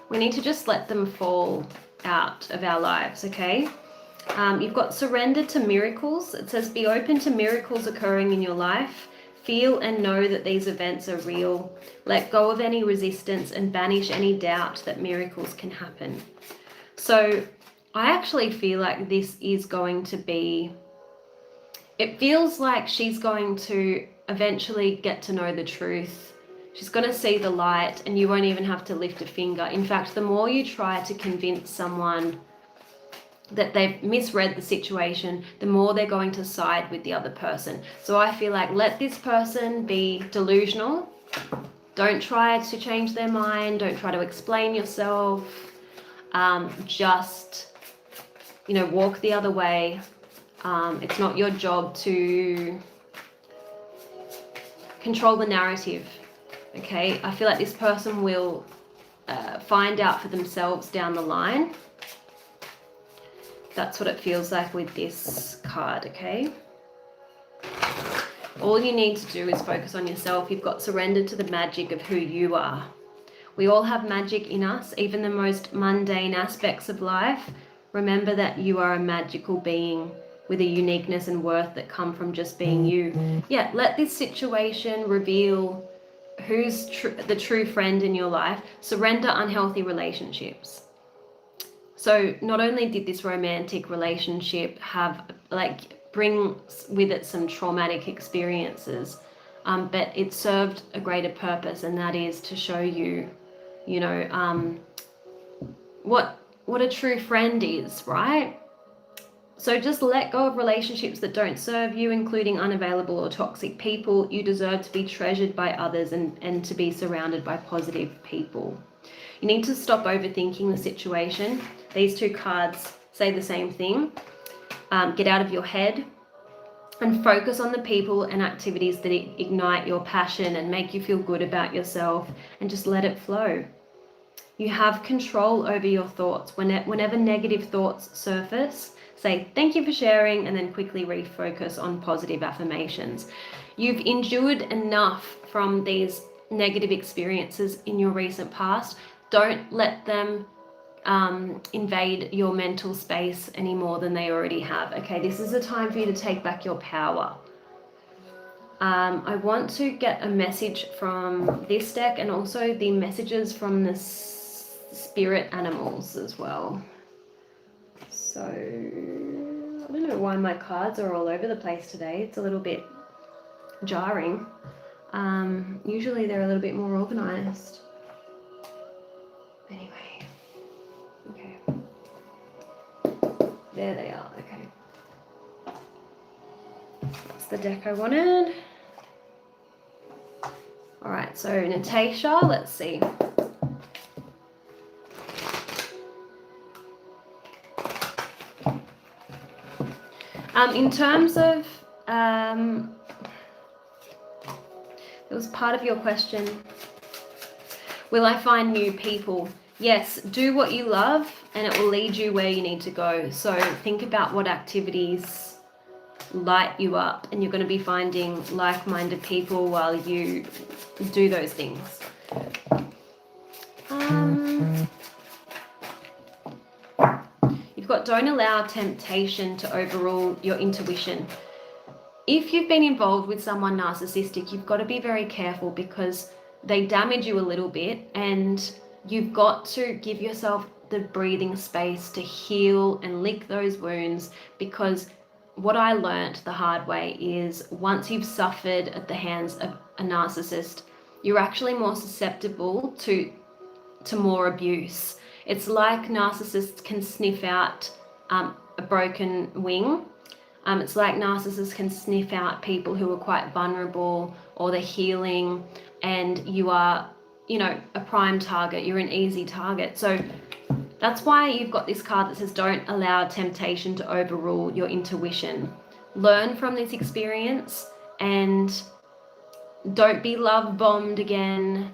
We need to just let them fall out of our lives, okay? You've got surrender to miracles. It says be open to miracles occurring in your life. Feel and know that these events are real. Let go of any resistance and banish any doubt that miracles can happen. So I actually feel like this is going to be, it feels like she's going to eventually get to know the truth. She's going to see the light and you won't even have to lift a finger. In fact, the more you try to convince someone that they've misread the situation, the more they're going to side with the other person. So I feel like let this person be delusional. Don't try to change their mind. Don't try to explain yourself. Just, walk the other way. It's not your job to control the narrative, okay? I feel like this person will find out for themselves down the line. That's what it feels like with this card, okay? All you need to do is focus on yourself. You've got surrendered to the magic of who you are. We all have magic in us, even the most mundane aspects of life. Remember that you are a magical being with a uniqueness and worth that come from just being you. Yeah, let this situation reveal who's the true friend in your life. Surrender unhealthy relationships. So not only did this romantic relationship bring with it some traumatic experiences, but it served a greater purpose, and that is to show you, what a true friend is, right? So just let go of relationships that don't serve you, including unavailable or toxic people. You deserve to be treasured by others and to be surrounded by positive people. You need to stop overthinking the situation. These two cards say the same thing. Get out of your head and focus on the people and activities that ignite your passion and make you feel good about yourself, and just let it flow. You have control over your thoughts. Whenever negative thoughts surface, say thank you for sharing and then quickly refocus on positive affirmations. You've endured enough from these negative experiences in your recent past. Don't let them invade your mental space any more than they already have. Okay, this is a time for you to take back your power. I want to get a message from this deck and also the messages from the spirit animals as well. So I don't know why my cards are all over the place today. It's a little bit jarring. Usually they're a little bit more organized. Anyway, okay. There they are, okay. That's the deck I wanted. All right, so Natasha, let's see. In terms of, it was part of your question, will I find new people? Yes, do what you love and it will lead you where you need to go. So think about what activities light you up, and you're going to be finding like-minded people while you do those things. You've got don't allow temptation to overrule your intuition. If you've been involved with someone narcissistic, you've got to be very careful because they damage you a little bit, and you've got to give yourself the breathing space to heal and lick those wounds, because what I learnt the hard way is once you've suffered at the hands of a narcissist, you're actually more susceptible to more abuse. It's like narcissists can sniff out a broken wing. It's like narcissists can sniff out people who are quite vulnerable or they're healing, and you are, you know, a prime target. You're an easy target. So that's why you've got this card that says don't allow temptation to overrule your intuition. Learn from this experience and don't be love bombed again.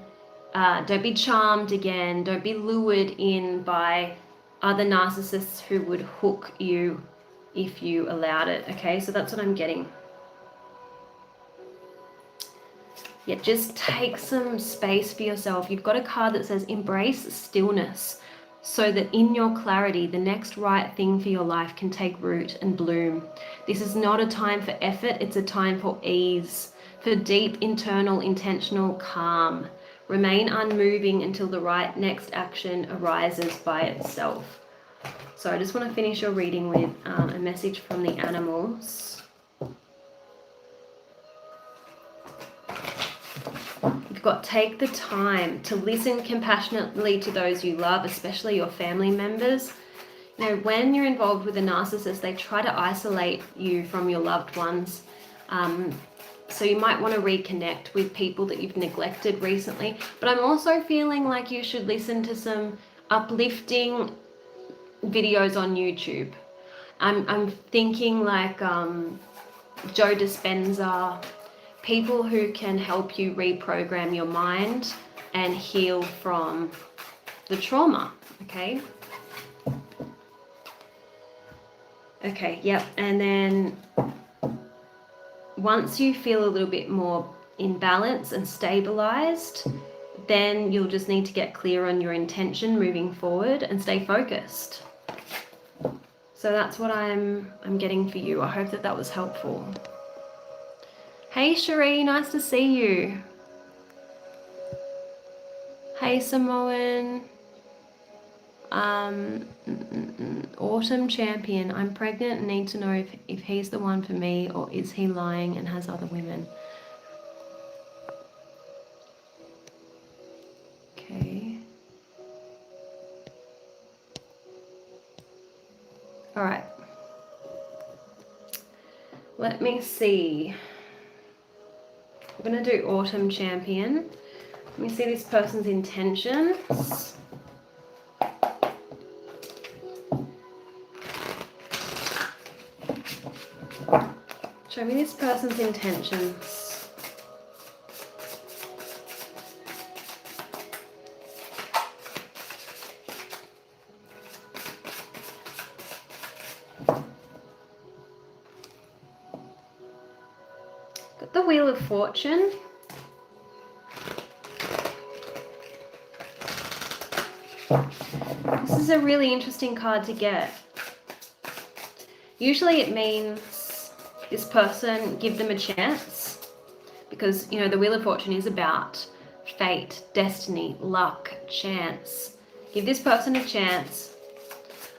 Don't be charmed again. Don't be lured in by other narcissists who would hook you if you allowed it. Okay, so that's what I'm getting. Yeah, just take some space for yourself. You've got a card that says embrace stillness, so that in your clarity, the next right thing for your life can take root and bloom. This is not a time for effort, it's a time for ease, for deep internal intentional calm. Remain unmoving until the right next action arises by itself. So I just want to finish your reading with a message from the animals. You've got take the time to listen compassionately to those you love, especially your family members. You know, when you're involved with a narcissist, they try to isolate you from your loved ones. So you might want to reconnect with people that you've neglected recently. But I'm also feeling like you should listen to some uplifting videos on YouTube. I'm thinking like Joe Dispenza, people who can help you reprogram your mind and heal from the trauma, okay? Okay, yep, and then once you feel a little bit more in balance and stabilized, then you'll just need to get clear on your intention moving forward and stay focused. So that's what I'm getting for you. I hope that that was helpful. Hey Cherie, nice to see you. Hey Samoan. Autumn Champion. I'm pregnant and need to know if he's the one for me, or is he lying and has other women. Okay. All right. Let me see. I'm going to do Autumn Champion. Let me see this person's intentions. Show me this person's intentions. Got the Wheel of Fortune. This is a really interesting card to get. Usually it means this person, give them a chance. because, you know, the Wheel of Fortune is about fate, destiny, luck, chance. Give this person a chance.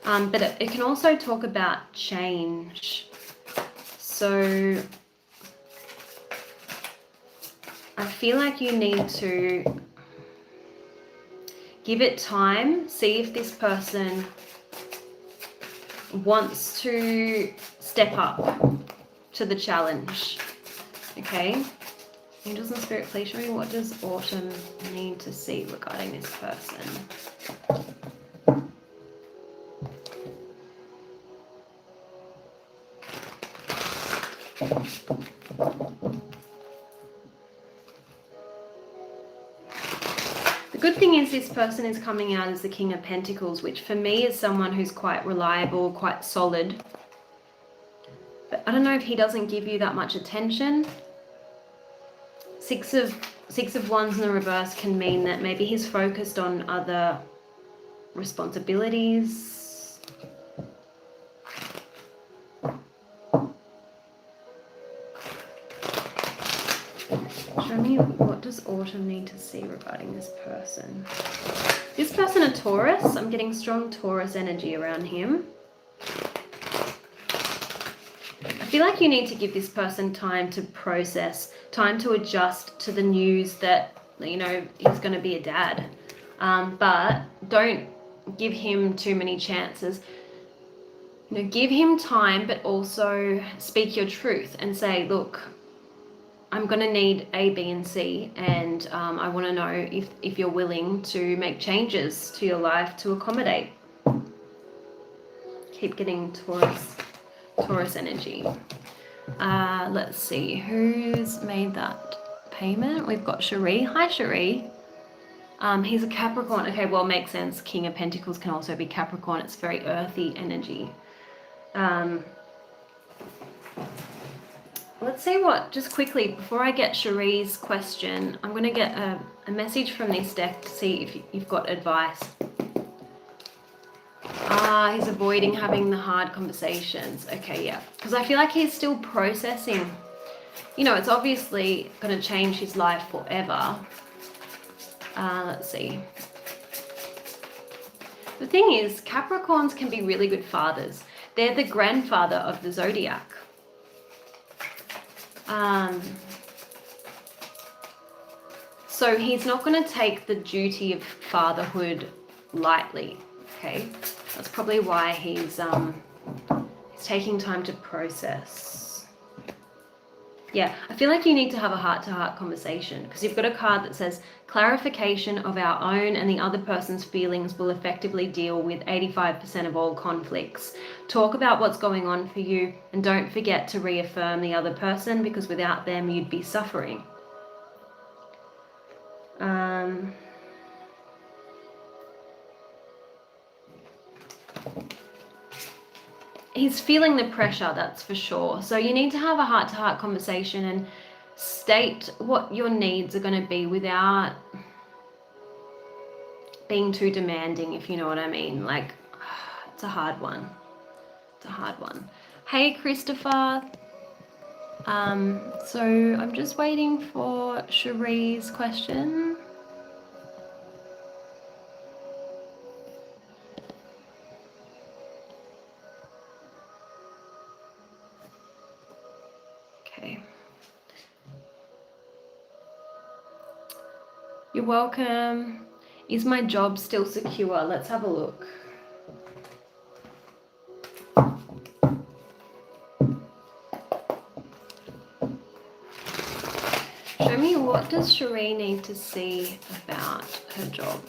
But it can also talk about change. So I feel like you need to give it time. See if this person wants to step up to the challenge. Okay? Angels and Spirit, please show me, what does Autumn need to see regarding this person? The good thing is this person is coming out as the King of Pentacles, which for me is someone who's quite reliable, quite solid. But I don't know if he doesn't give you that much attention. Six of Wands in the reverse can mean that maybe he's focused on other responsibilities. Show me, what does Autumn need to see regarding this person? This person a Taurus. I'm getting strong Taurus energy around him. I feel like you need to give this person time to process, time to adjust to the news that, you know, he's going to be a dad. But don't give him too many chances. You know, give him time, but also speak your truth and say, look, I'm going to need A, B, and C, and I want to know if you're willing to make changes to your life to accommodate. Keep getting Taurus energy. Let's see, who's made that payment? We've got Cherie. Hi, Cherie. He's a Capricorn. Okay, well, makes sense. King of Pentacles can also be Capricorn. It's very earthy energy. Let's see what, just quickly, before I get Cherie's question, I'm going to get a message from this deck to see if you've got advice. He's avoiding having the hard conversations. Okay, yeah. Because I feel like he's still processing. You know, it's obviously going to change his life forever. Let's see. The thing is, Capricorns can be really good fathers. They're the grandfather of the zodiac. So he's not going to take the duty of fatherhood lightly. Okay, that's probably why he's taking time to process. Yeah, I feel like you need to have a heart-to-heart conversation, because you've got a card that says clarification of our own and the other person's feelings will effectively deal with 85% of all conflicts. Talk about what's going on for you, and don't forget to reaffirm the other person, because without them you'd be suffering. He's feeling the pressure, that's for sure. So you need to have a heart-to-heart conversation and state what your needs are going to be without being too demanding, if you know what I mean. Like, it's a hard one. It's a hard one. Hey, Christopher. So I'm just waiting for Cherie's question. Okay. You're welcome. Is my job still secure? Let's have a look. Show me, what does Cherie need to see about her job?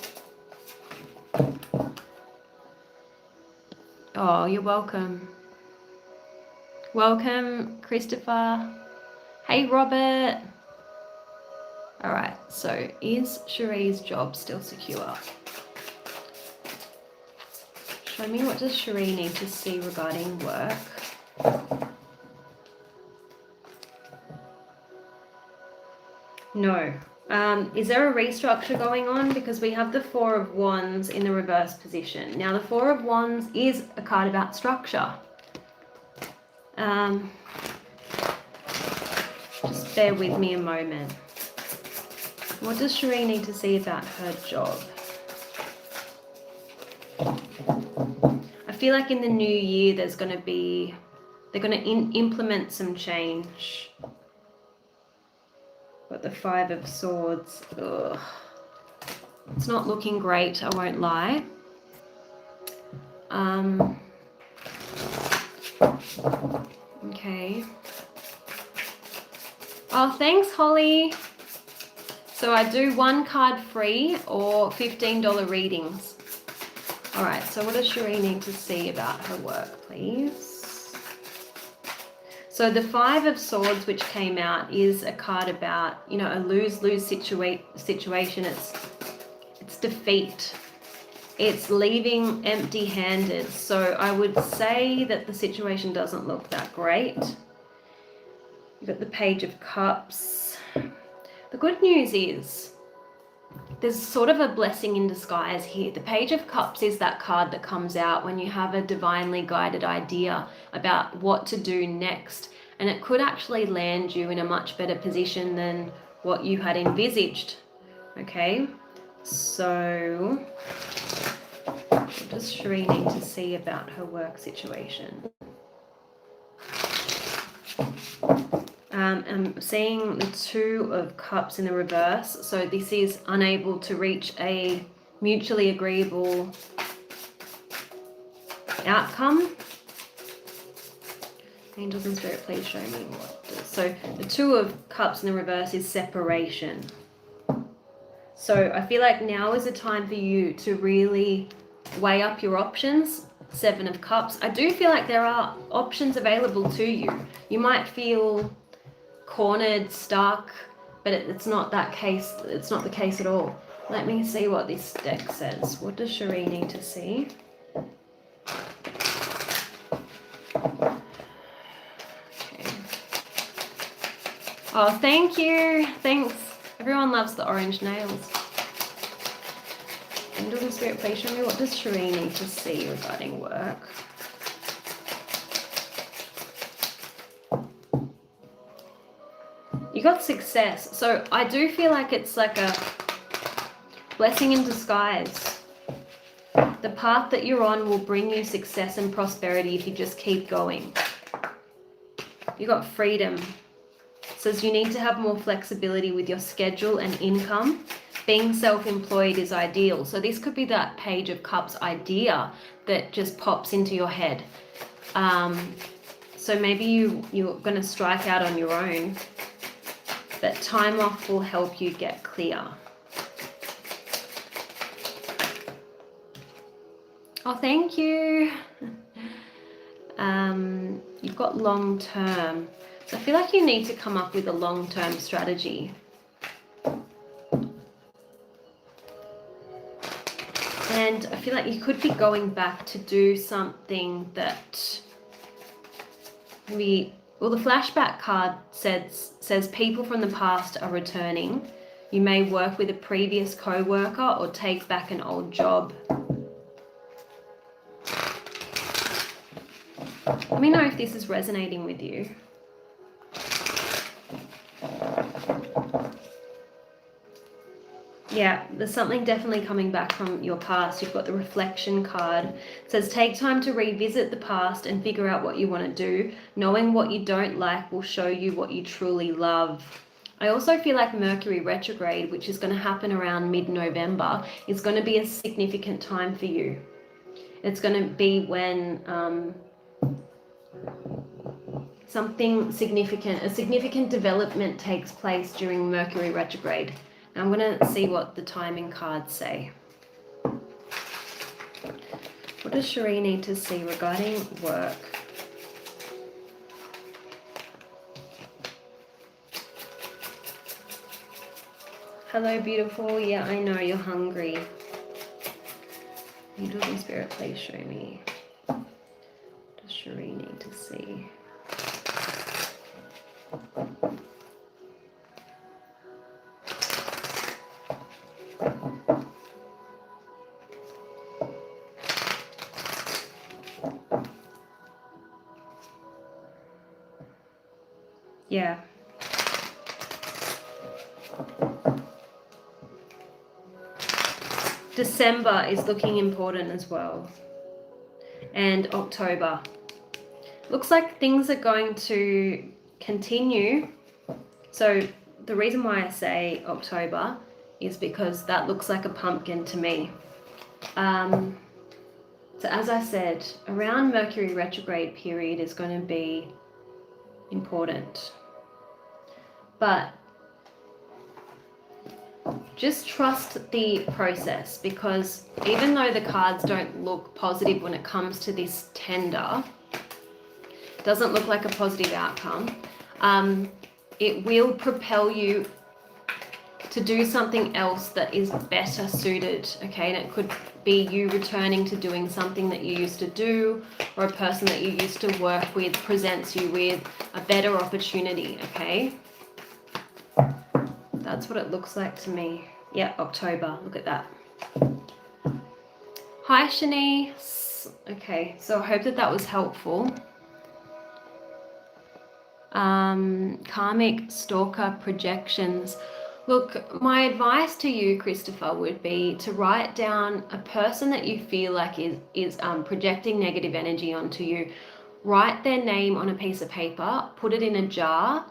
Oh, you're welcome. Welcome, Christopher. Hey, Robert. All right, so is Cherie's job still secure? Show me, what does Cherie need to see regarding work? No. Is there a restructure going on? Because we have the Four of Wands in the reverse position. Now, the Four of Wands is a card about structure. Just Just bear with me a moment. What does Cherie need to see about her job? I feel like in the new year they're going to implement some change. Got the Five of Swords. Ugh. It's not looking great, I won't lie. Okay. Oh, thanks, Holly. So I do 1 card free or $15 readings. All right, so what does Cherie need to see about her work, please? So the Five of Swords, which came out, is a card about, you know, a lose-lose situation. It's defeat. It's leaving empty-handed. So I would say that the situation doesn't look that great. You've got the Page of Cups. The good news is there's sort of a blessing in disguise here. The Page of Cups is that card that comes out when you have a divinely guided idea about what to do next. And it could actually land you in a much better position than what you had envisaged. Okay, so what does Cherie need to see about her work situation? I'm seeing the Two of Cups in the reverse. So this is unable to reach a mutually agreeable outcome. Angels and Spirit, please show me what does. So the Two of Cups in the reverse is separation. So I feel like now is a time for you to really weigh up your options. Seven of Cups. I do feel like there are options available to you. You might feel cornered, stuck, but it's not that case. It's not the case at all. Let me see what this deck says. What does Cherie need to see? Okay. Oh, thank you. Thanks. Everyone loves the orange nails. Angels and Spirit, please show me what does Cherie need to see regarding work. You got success. So I do feel like it's like a blessing in disguise. The path that you're on will bring you success and prosperity if you just keep going. You got freedom. It says you need to have more flexibility with your schedule and income. Being self-employed is ideal. So this could be that Page of Cups idea that just pops into your head. So maybe you're going to strike out on your own. But time off will help you get clear. Oh, thank you. You've got long term. So I feel like you need to come up with a long-term strategy. And I feel like you could be going back to do something that maybe, well, the flashback card says people from the past are returning. You may work with a previous co-worker or take back an old job. Let me know if this is resonating with you. Yeah, there's something definitely coming back from your past. You've got the reflection card. It says take time to revisit the past and figure out what you want to do. Knowing what you don't like will show you what you truly love. I also feel like Mercury retrograde, which is going to happen around mid-November, is going to be a significant time for you. It's going to be when something significant, a significant development takes place during Mercury retrograde. I'm going to see what the timing cards say. What does Cherie need to see regarding work? Hello, beautiful. Yeah, I know you're hungry. Angels and Spirit, please show me. What does Cherie need to see? Yeah. December is looking important as well. And October. Looks like things are going to continue. So the reason why I say October is because that looks like a pumpkin to me. So as I said, around Mercury retrograde period is going to be important. But just trust the process, because even though the cards don't look positive when it comes to this tender, doesn't look like a positive outcome, it will propel you to do something else that is better suited, okay? And it could be you returning to doing something that you used to do, or a person that you used to work with presents you with a better opportunity, okay? That's what it looks like to me. Yeah, October, look at that. Hi, Shanice. Okay, so I hope that that was helpful. Karmic stalker projections. Look, my advice to you, Christopher, would be to write down a person that you feel like is projecting negative energy onto you. Write their name on a piece of paper, put it in a jar,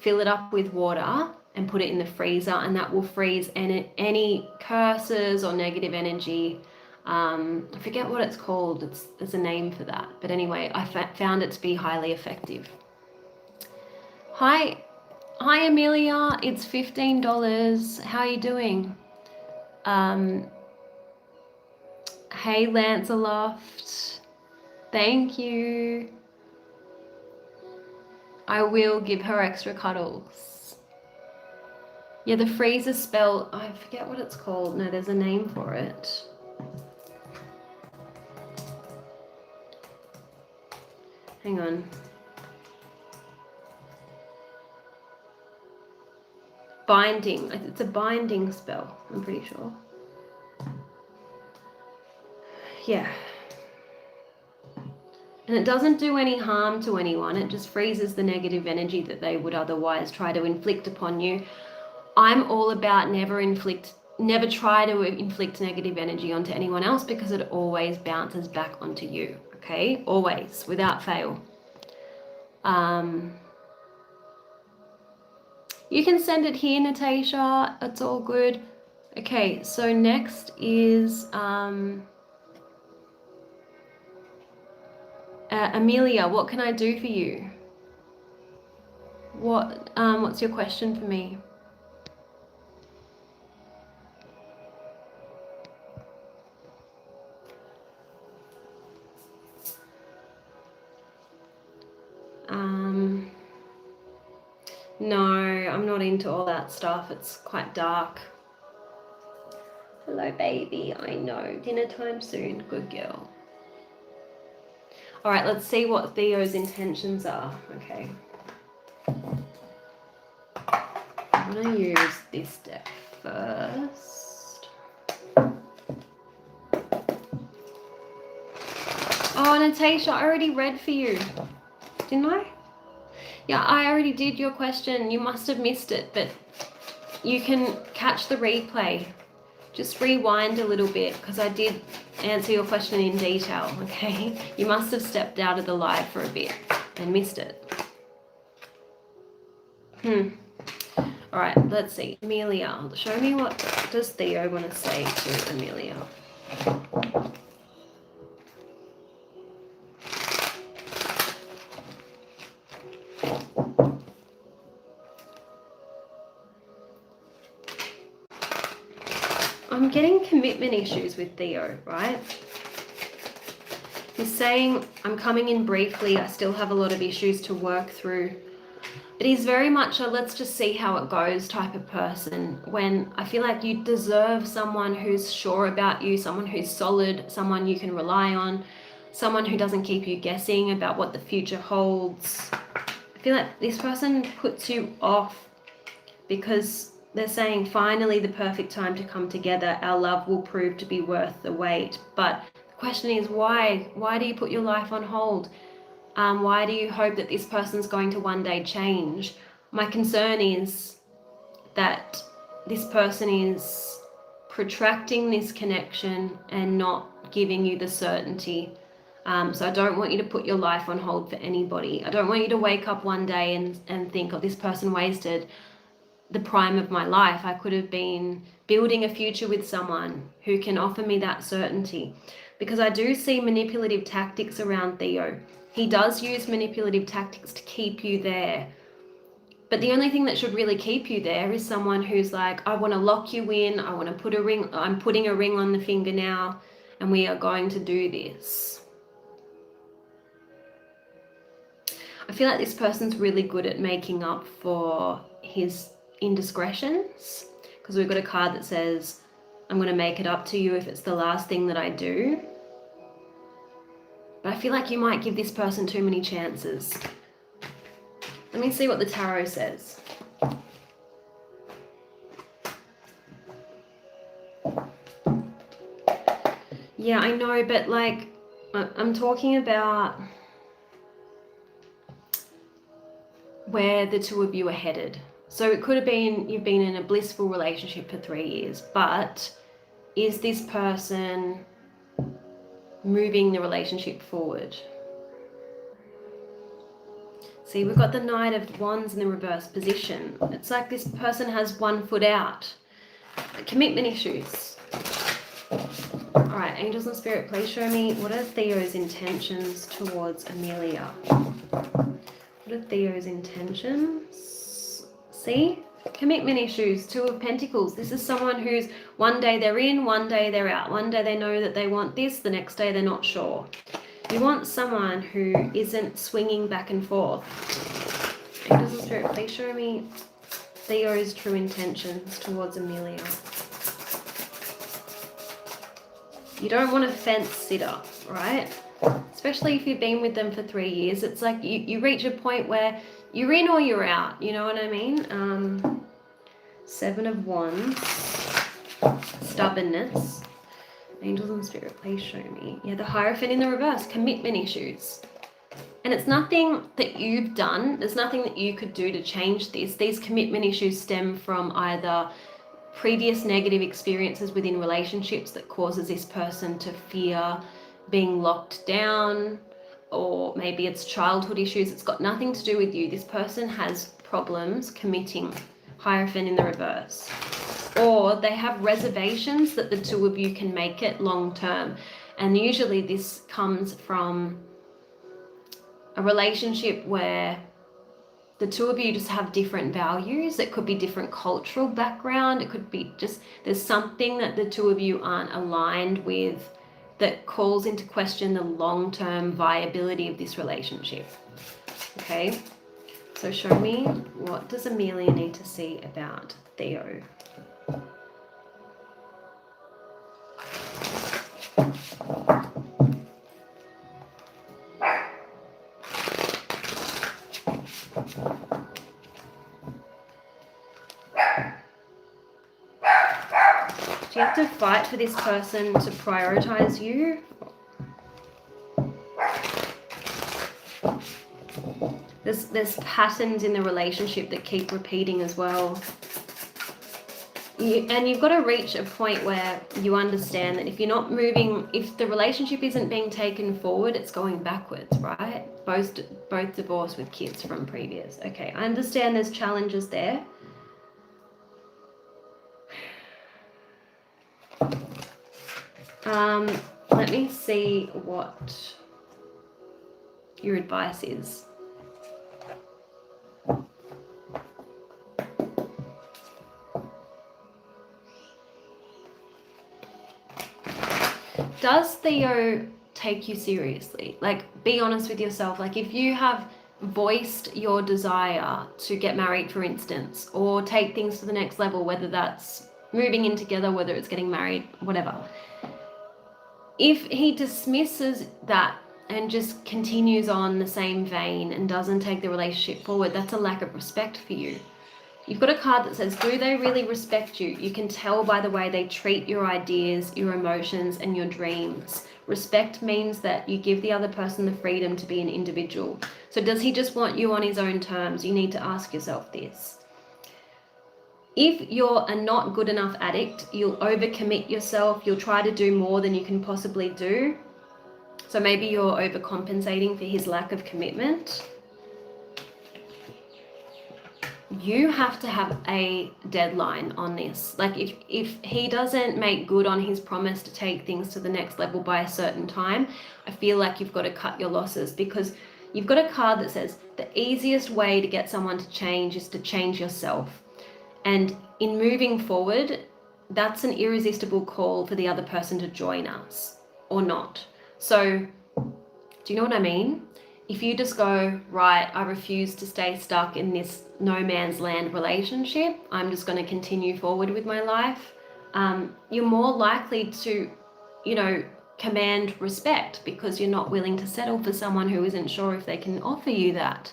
fill it up with water, and put it in the freezer, and that will freeze any curses or negative energy. I forget what it's called. There's a name for that. But anyway, I found it to be highly effective. Hi, Amelia. It's $15. How are you doing? Hey, Lanceloft. Thank you. I will give her extra cuddles. Yeah, the freezer spell, I forget what it's called. No, there's a name for it. Hang on. Binding. It's a binding spell, I'm pretty sure. Yeah. And it doesn't do any harm to anyone. It just freezes the negative energy that they would otherwise try to inflict upon you. I'm all about never try to inflict negative energy onto anyone else, because it always bounces back onto you. Okay? Always, without fail. You can send it here, Natasha. It's all good. Okay, so next is Amelia. What can I do for you? What's your question for me? No, I'm not into all that stuff. It's quite dark. Hello, baby. I know. Dinner time soon. Good girl. All right, let's see what Theo's intentions are. Okay. I'm going to use this deck first. Oh, Natasha, I already read for you. Didn't I? Yeah, I already did your question. You must have missed it, but you can catch the replay. Just rewind a little bit, because I did answer your question in detail, okay? You must have stepped out of the live for a bit and missed it. All right, let's see. Amelia, show me what does Theo want to say to Amelia. I'm getting commitment issues with Theo, right? He's saying, I'm coming in briefly, I still have a lot of issues to work through. But he's very much a let's just see how it goes type of person, when I feel like you deserve someone who's sure about you, someone who's solid, someone you can rely on, someone who doesn't keep you guessing about what the future holds. I feel like this person puts you off because they're saying finally the perfect time to come together. Our love will prove to be worth the wait. But the question is why? Why do you put your life on hold? Why do you hope that this person's going to one day change? My concern is that this person is protracting this connection and not giving you the certainty. So I don't want you to put your life on hold for anybody. I don't want you to wake up one day and think, oh, this person wasted the prime of my life. I could have been building a future with someone who can offer me that certainty. Because I do see manipulative tactics around Theo. He does use manipulative tactics to keep you there. But the only thing that should really keep you there is someone who's like, I want to lock you in. I want to put a ring. I'm putting a ring on the finger now, and we are going to do this. I feel like this person's really good at making up for his indiscretions, because we've got a card that says, I'm going to make it up to you if it's the last thing that I do. But I feel like you might give this person too many chances. Let me see what the tarot says. Yeah, I know, but like, I'm talking about where the two of you are headed. So it could have been you've been in a blissful relationship for 3 years, but is this person moving the relationship forward? See, we've got the Knight of Wands in the reverse position. It's like this person has one foot out. Commitment issues. All right, angels and spirit, please show me, what are Theo's intentions towards Amelia? What are Theo's intentions? See? Commitment issues, Two of Pentacles. This is someone who's one day they're in, one day they're out. One day they know that they want this, the next day they're not sure. You want someone who isn't swinging back and forth. Angels and spirit, please show me Theo's true intentions towards Amelia. You don't want a fence sitter, right? Especially if you've been with them for 3 years. It's like you reach a point where you're in or you're out. You know what I mean? 7 of Wands. Stubbornness. Angels and spirit, please show me. Yeah, the Hierophant in the reverse. Commitment issues. And it's nothing that you've done. There's nothing that you could do to change this. These commitment issues stem from either previous negative experiences within relationships that causes this person to fear being locked down, or maybe it's childhood issues. It's got nothing to do with you. This person has problems committing. Hierophant in the reverse. Or they have reservations that the two of you can make it long term. And usually this comes from a relationship where the two of you just have different values. It could be different cultural background. It could be just there's something that the two of you aren't aligned with that calls into question the long-term viability of this relationship. Okay, so show me, what does Amelia need to see about Theo? Do you have to fight for this person to prioritize you? There's patterns in the relationship that keep repeating as well. And you've got to reach a point where you understand that if you're not moving, if the relationship isn't being taken forward, it's going backwards, right? Both divorced with kids from previous. Okay, I understand there's challenges there. Let me see what your advice is. Does Theo take you seriously? Like, be honest with yourself. Like, if you have voiced your desire to get married, for instance, or take things to the next level, whether that's moving in together, whether it's getting married, whatever. If he dismisses that and just continues on the same vein and doesn't take the relationship forward, that's a lack of respect for you. You've got a card that says, do they really respect you? You can tell by the way they treat your ideas, your emotions, and your dreams. Respect means that you give the other person the freedom to be an individual. So does he just want you on his own terms? You need to ask yourself this. If you're a not good enough addict, you'll overcommit yourself. You'll try to do more than you can possibly do. So maybe you're overcompensating for his lack of commitment. You have to have a deadline on this. Like if he doesn't make good on his promise to take things to the next level by a certain time, I feel like you've got to cut your losses, because you've got a card that says the easiest way to get someone to change is to change yourself. And in moving forward, that's an irresistible call for the other person to join us or not. So do you know what I mean? If you just go, right, I refuse to stay stuck in this no man's land relationship, I'm just going to continue forward with my life, you're more likely to, command respect, because you're not willing to settle for someone who isn't sure if they can offer you that.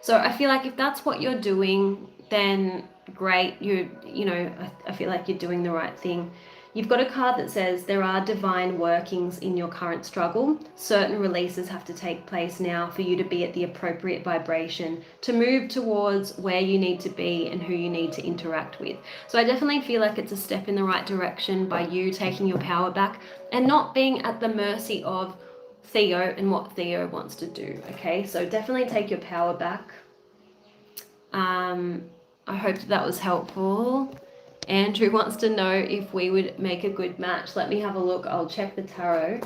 So I feel like if that's what you're doing, then great. I feel like you're doing the right thing. You've got a card that says there are divine workings in your current struggle. Certain releases have to take place now for you to be at the appropriate vibration to move towards where you need to be and who you need to interact with. So I definitely feel like it's a step in the right direction by you taking your power back and not being at the mercy of Theo and what Theo wants to do. Okay, so definitely take your power back. I hope that was helpful. Andrew wants to know if we would make a good match. Let me have a look. I'll check the tarot.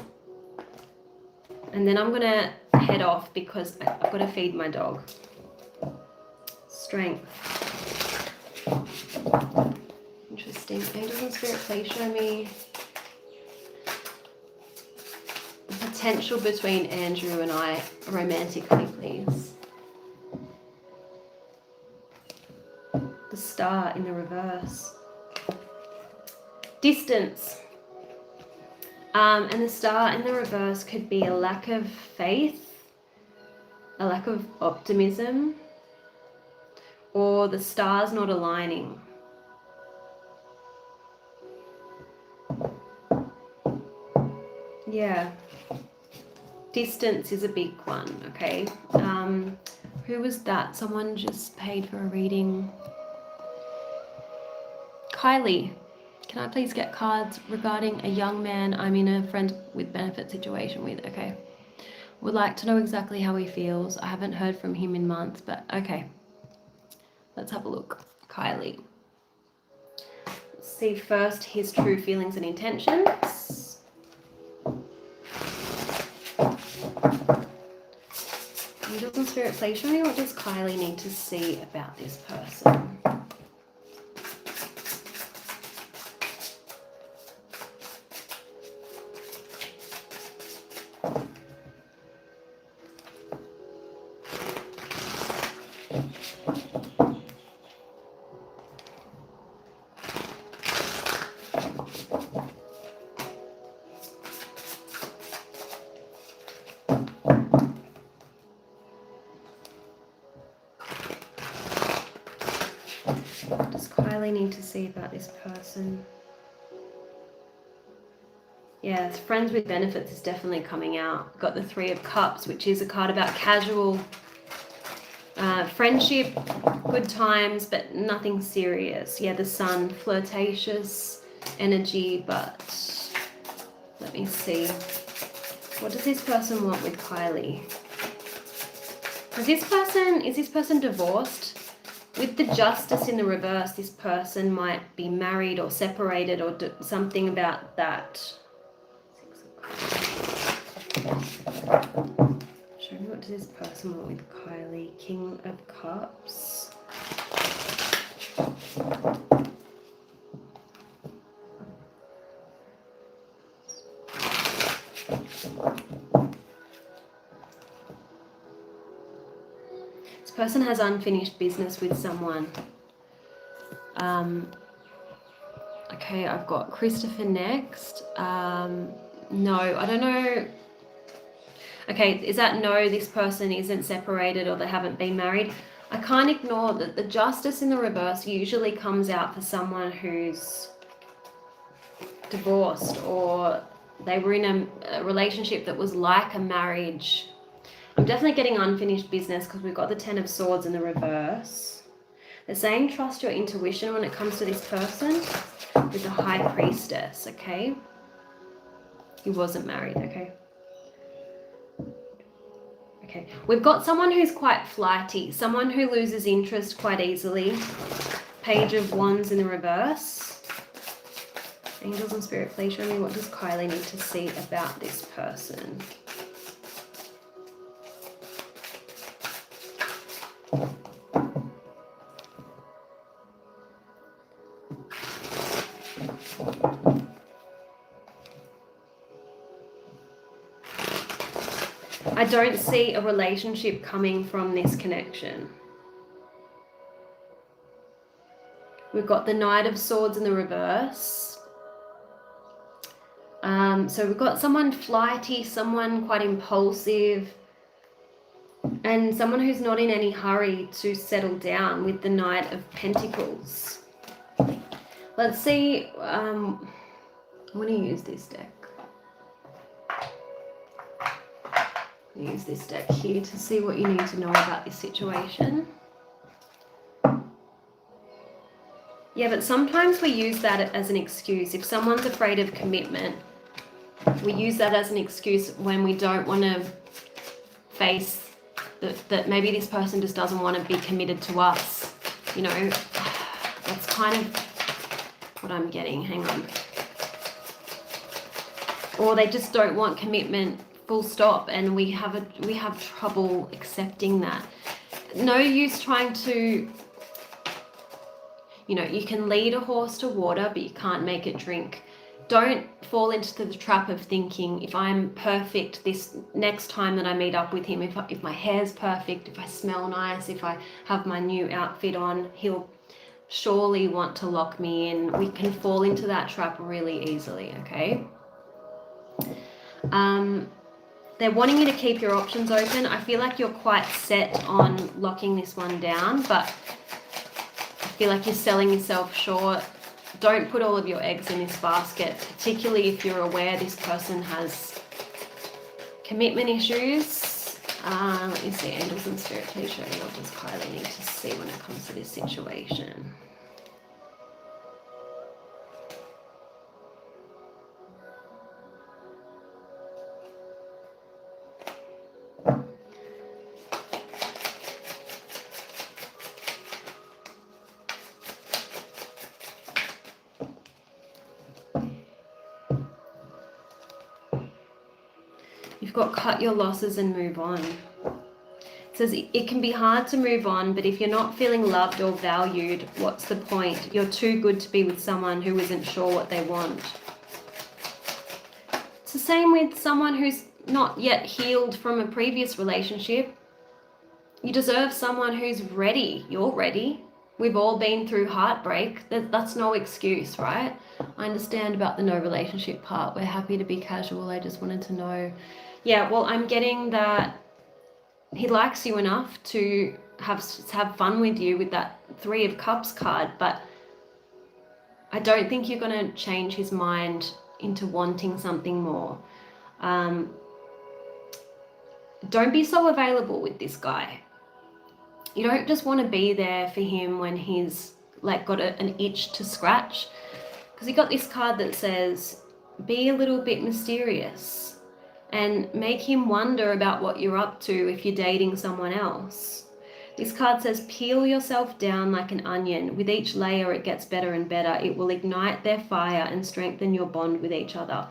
And then I'm going to head off because I've got to feed my dog. Strength. Interesting. Angels and Spirit, please show me the potential between Andrew and I romantically, please. The Star in the reverse. Distance. And the Star in the reverse could be a lack of faith, a lack of optimism, or the stars not aligning. Yeah. Distance is a big one, okay? Who was that? Someone just paid for a reading. Kylie. Can I please get cards regarding a young man I'm in a friend with benefit situation with? Okay. Would like to know exactly how he feels. I haven't heard from him in months, but okay. Let's have a look. Kylie. Let's see first his true feelings and intentions. Angels and Spirit, please show me what does Kylie need to see about this person. What does Kylie need to see about this person? Yeah, friends with benefits is definitely coming out. Got the Three of Cups, which is a card about casual friendship, good times, but nothing serious. Yeah, the Sun, flirtatious energy, but let me see. What does this person want with Kylie? Is this person divorced? With the Justice in the reverse, this person might be married or separated or something about that. Show me what does this person want with Kylie. King of Cups. This person has unfinished business with someone. Okay, I've got Christopher next. No, I don't know. Okay, is that no, this person isn't separated or they haven't been married? I can't ignore that the Justice in the reverse usually comes out for someone who's divorced or they were in a relationship that was like a marriage. I'm definitely getting unfinished business because we've got the 10 of Swords in the reverse. They're saying trust your intuition when it comes to this person with the High Priestess, okay? He wasn't married, okay? Okay, we've got someone who's quite flighty, someone who loses interest quite easily. Page of Wands in the reverse. Angels and Spirit, please show me, what does Kylie need to see about this person? I don't see a relationship coming from this connection. We've got the Knight of Swords in the reverse. So we've got someone flighty, someone quite impulsive, and someone who's not in any hurry to settle down with the Knight of Pentacles. Let's see. I'm going to use this deck. Use this deck here to see what you need to know about this situation. Yeah, but sometimes we use that as an excuse. If someone's afraid of commitment, we use that as an excuse when we don't want to face that maybe this person just doesn't want to be committed to us. You know, that's kind of what I'm getting. Hang on. Or they just don't want commitment, full stop, and we have trouble accepting that. No use trying to, you know, you can lead a horse to water, but you can't make it drink. Don't fall into the trap of thinking, if I'm perfect this next time that I meet up with him, if my hair's perfect, if I smell nice, if I have my new outfit on, he'll surely want to lock me in. We can fall into that trap really easily, okay? They're wanting you to keep your options open. I feel like you're quite set on locking this one down, but I feel like you're selling yourself short. Don't put all of your eggs in this basket, particularly if you're aware this person has commitment issues. Let me see, Angels and Spirit, please show me what does Kylie need to see when it comes to this situation. You've got cut your losses and move on. It says it can be hard to move on, but if you're not feeling loved or valued, what's the point? You're too good to be with someone who isn't sure what they want. It's the same with someone who's not yet healed from a previous relationship. You deserve someone who's ready. You're ready. We've all been through heartbreak. That's no excuse, right? I understand about the no relationship part. We're happy to be casual. I just wanted to know. Yeah, well, I'm getting that he likes you enough to have fun with you with that 3 of Cups card, but I don't think you're going to change his mind into wanting something more. Don't be so available with this guy. You don't just want to be there for him when he's like got an itch to scratch, because you got this card that says be a little bit mysterious and make him wonder about what you're up to if you're dating someone else. This card says peel yourself down like an onion. With each layer it gets better and better. It will ignite their fire and strengthen your bond with each other.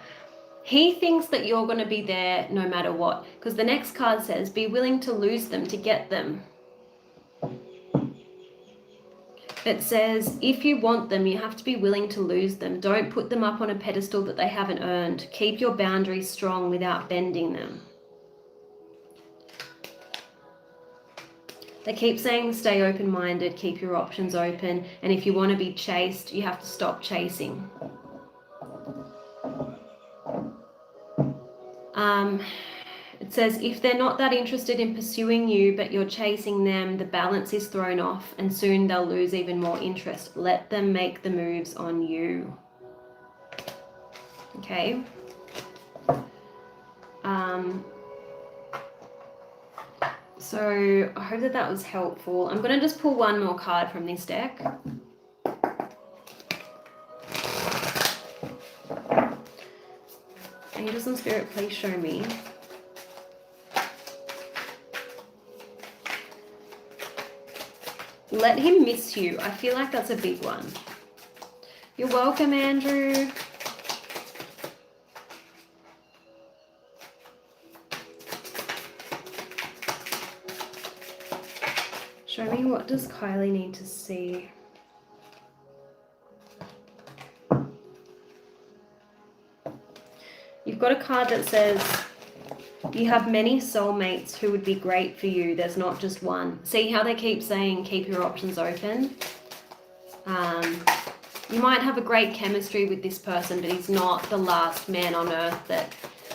He thinks that you're going to be there no matter what, because the next card says be willing to lose them to get them. It says, if you want them, you have to be willing to lose them. Don't put them up on a pedestal that they haven't earned. Keep your boundaries strong without bending them. They keep saying stay open-minded, keep your options open, and if you want to be chased, you have to stop chasing. It says, if they're not that interested in pursuing you, but you're chasing them, the balance is thrown off and soon they'll lose even more interest. Let them make the moves on you. Okay. So I hope that that was helpful. I'm going to just pull one more card from this deck. Angels and Spirit, please show me. Let him miss you. I feel like that's a big one. You're welcome, Andrew. Show me, what does Kylie need to see? You've got a card that says you have many soulmates who would be great for you. There's not just one. See how they keep saying keep your options open? You might have a great chemistry with this person, but he's not the last man on earth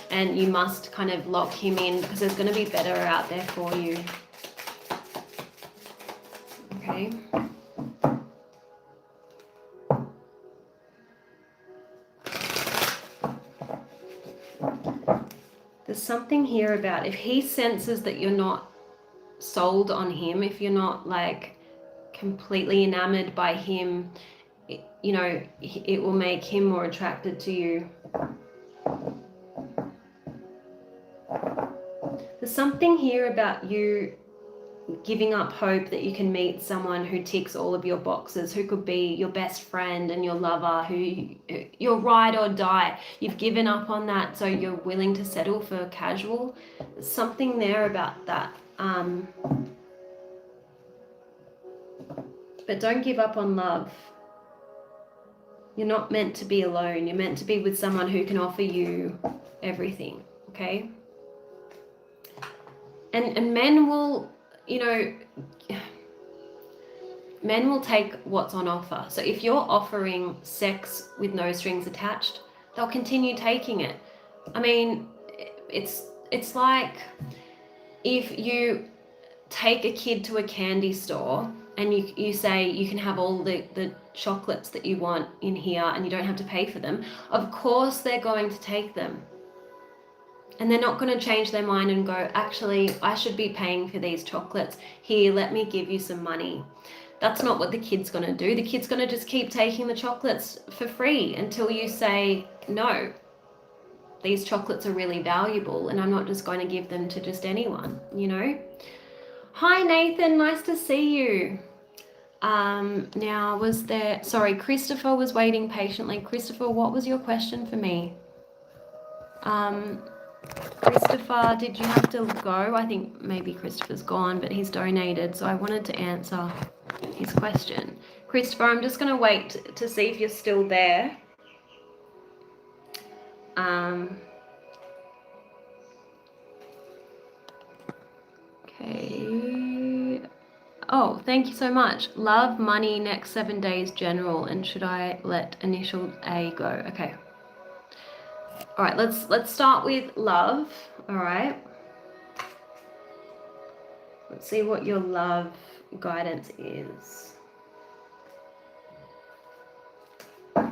and you must kind of lock him in because there's going to be better out there for you. Okay. There's something here about if he senses that you're not sold on him, if you're not like completely enamored by him, you know, it will make him more attracted to you. There's something here about you giving up hope that you can meet someone who ticks all of your boxes, who could be your best friend and your lover, who you're ride or die. You've given up on that, so you're willing to settle for casual. There's something there about that. But don't give up on love. You're not meant to be alone. You're meant to be with someone who can offer you everything, okay? And men will, you know, men will take what's on offer. So if you're offering sex with no strings attached, they'll continue taking it. I mean, it's like if you take a kid to a candy store and you say you can have all the chocolates that you want in here and you don't have to pay for them, of course they're going to take them. And they're not going to change their mind and go, actually, I should be paying for these chocolates. Here, let me give you some money. That's not what the kid's going to do. The kid's going to just keep taking the chocolates for free until you say, no, these chocolates are really valuable and I'm not just going to give them to just anyone, you know? Hi, Nathan. Nice to see you. Now, Christopher was waiting patiently. Christopher, what was your question for me? Christopher, did you have to go? I think maybe Christopher's gone, but he's donated, so I wanted to answer his question. Christopher, I'm just going to wait to see if you're still there. Okay. Oh, thank you so much. Love, money, next 7 days, general, and should I let initial A go? Okay. All right, let's start with love. All right. Let's see what your love guidance is. All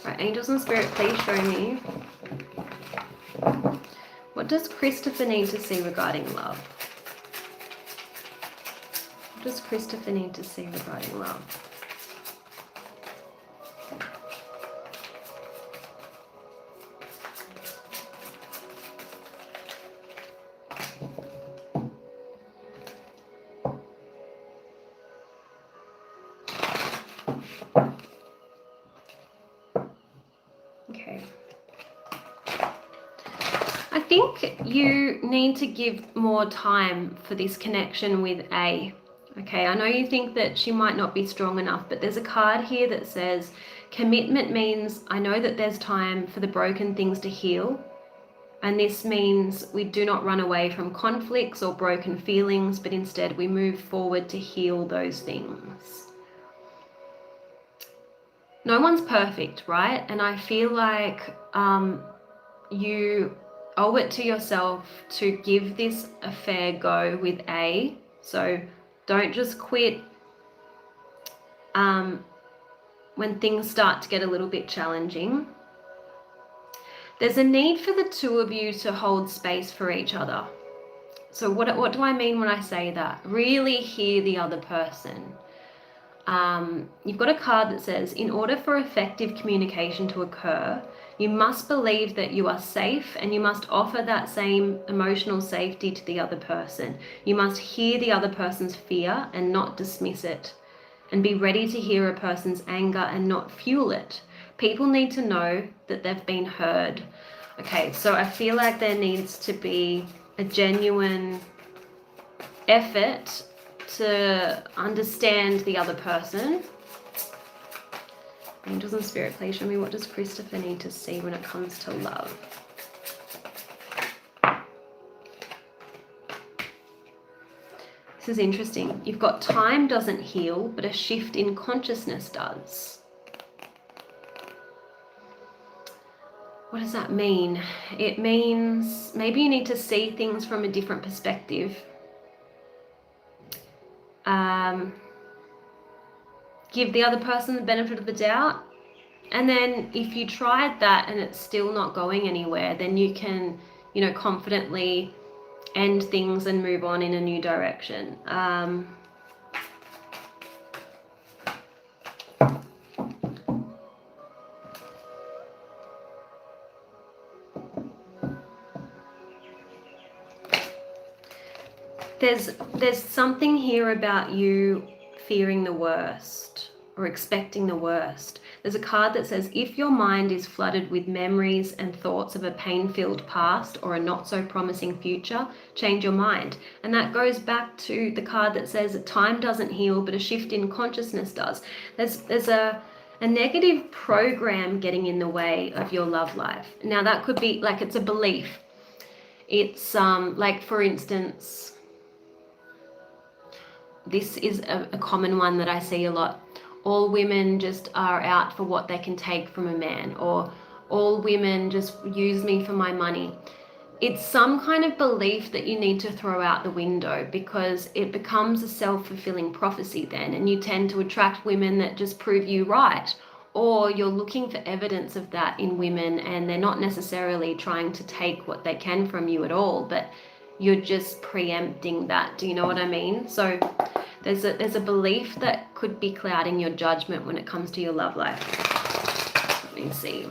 right, angels and spirit, please show me. What does Christopher need to see regarding love? What does Christopher need to see regarding love? Okay. I think you need to give more time for this connection with A. Okay, I know you think that she might not be strong enough, but there's a card here that says commitment means I know that there's time for the broken things to heal. And this means we do not run away from conflicts or broken feelings, but instead we move forward to heal those things. No one's perfect, right? And I feel like you owe it to yourself to give this a fair go with A. So don't just quit when things start to get a little bit challenging. There's a need for the two of you to hold space for each other. So what do I mean when I say that? Really hear the other person. You've got a card that says, in order for effective communication to occur, you must believe that you are safe, and you must offer that same emotional safety to the other person. You must hear the other person's fear and not dismiss it, and be ready to hear a person's anger and not fuel it. People need to know that they've been heard. Okay, so I feel like there needs to be a genuine effort to understand the other person. Angels and Spirit, please show me, what does Christopher need to see when it comes to love? This is interesting. You've got time doesn't heal, but a shift in consciousness does. What does that mean? It means maybe you need to see things from a different perspective. Give the other person the benefit of the doubt. And then if you tried that and it's still not going anywhere, then you can, confidently end things and move on in a new direction. There's something here about you fearing the worst or expecting the worst. There's a card that says, if your mind is flooded with memories and thoughts of a pain-filled past or a not so promising future, change your mind. And that goes back to the card that says that time doesn't heal, but a shift in consciousness does. There's a negative program getting in the way of your love life. Now that could be like, it's a belief. It's like, for instance, this is a common one that I see a lot. All women just are out for what they can take from a man, or all women just use me for my money. It's some kind of belief that you need to throw out the window, because it becomes a self-fulfilling prophecy then, and you tend to attract women that just prove you right, or you're looking for evidence of that in women and they're not necessarily trying to take what they can from you at all, but you're just preempting that. Do you know what I mean? So there's a belief that could be clouding your judgment when it comes to your love life. Let me see.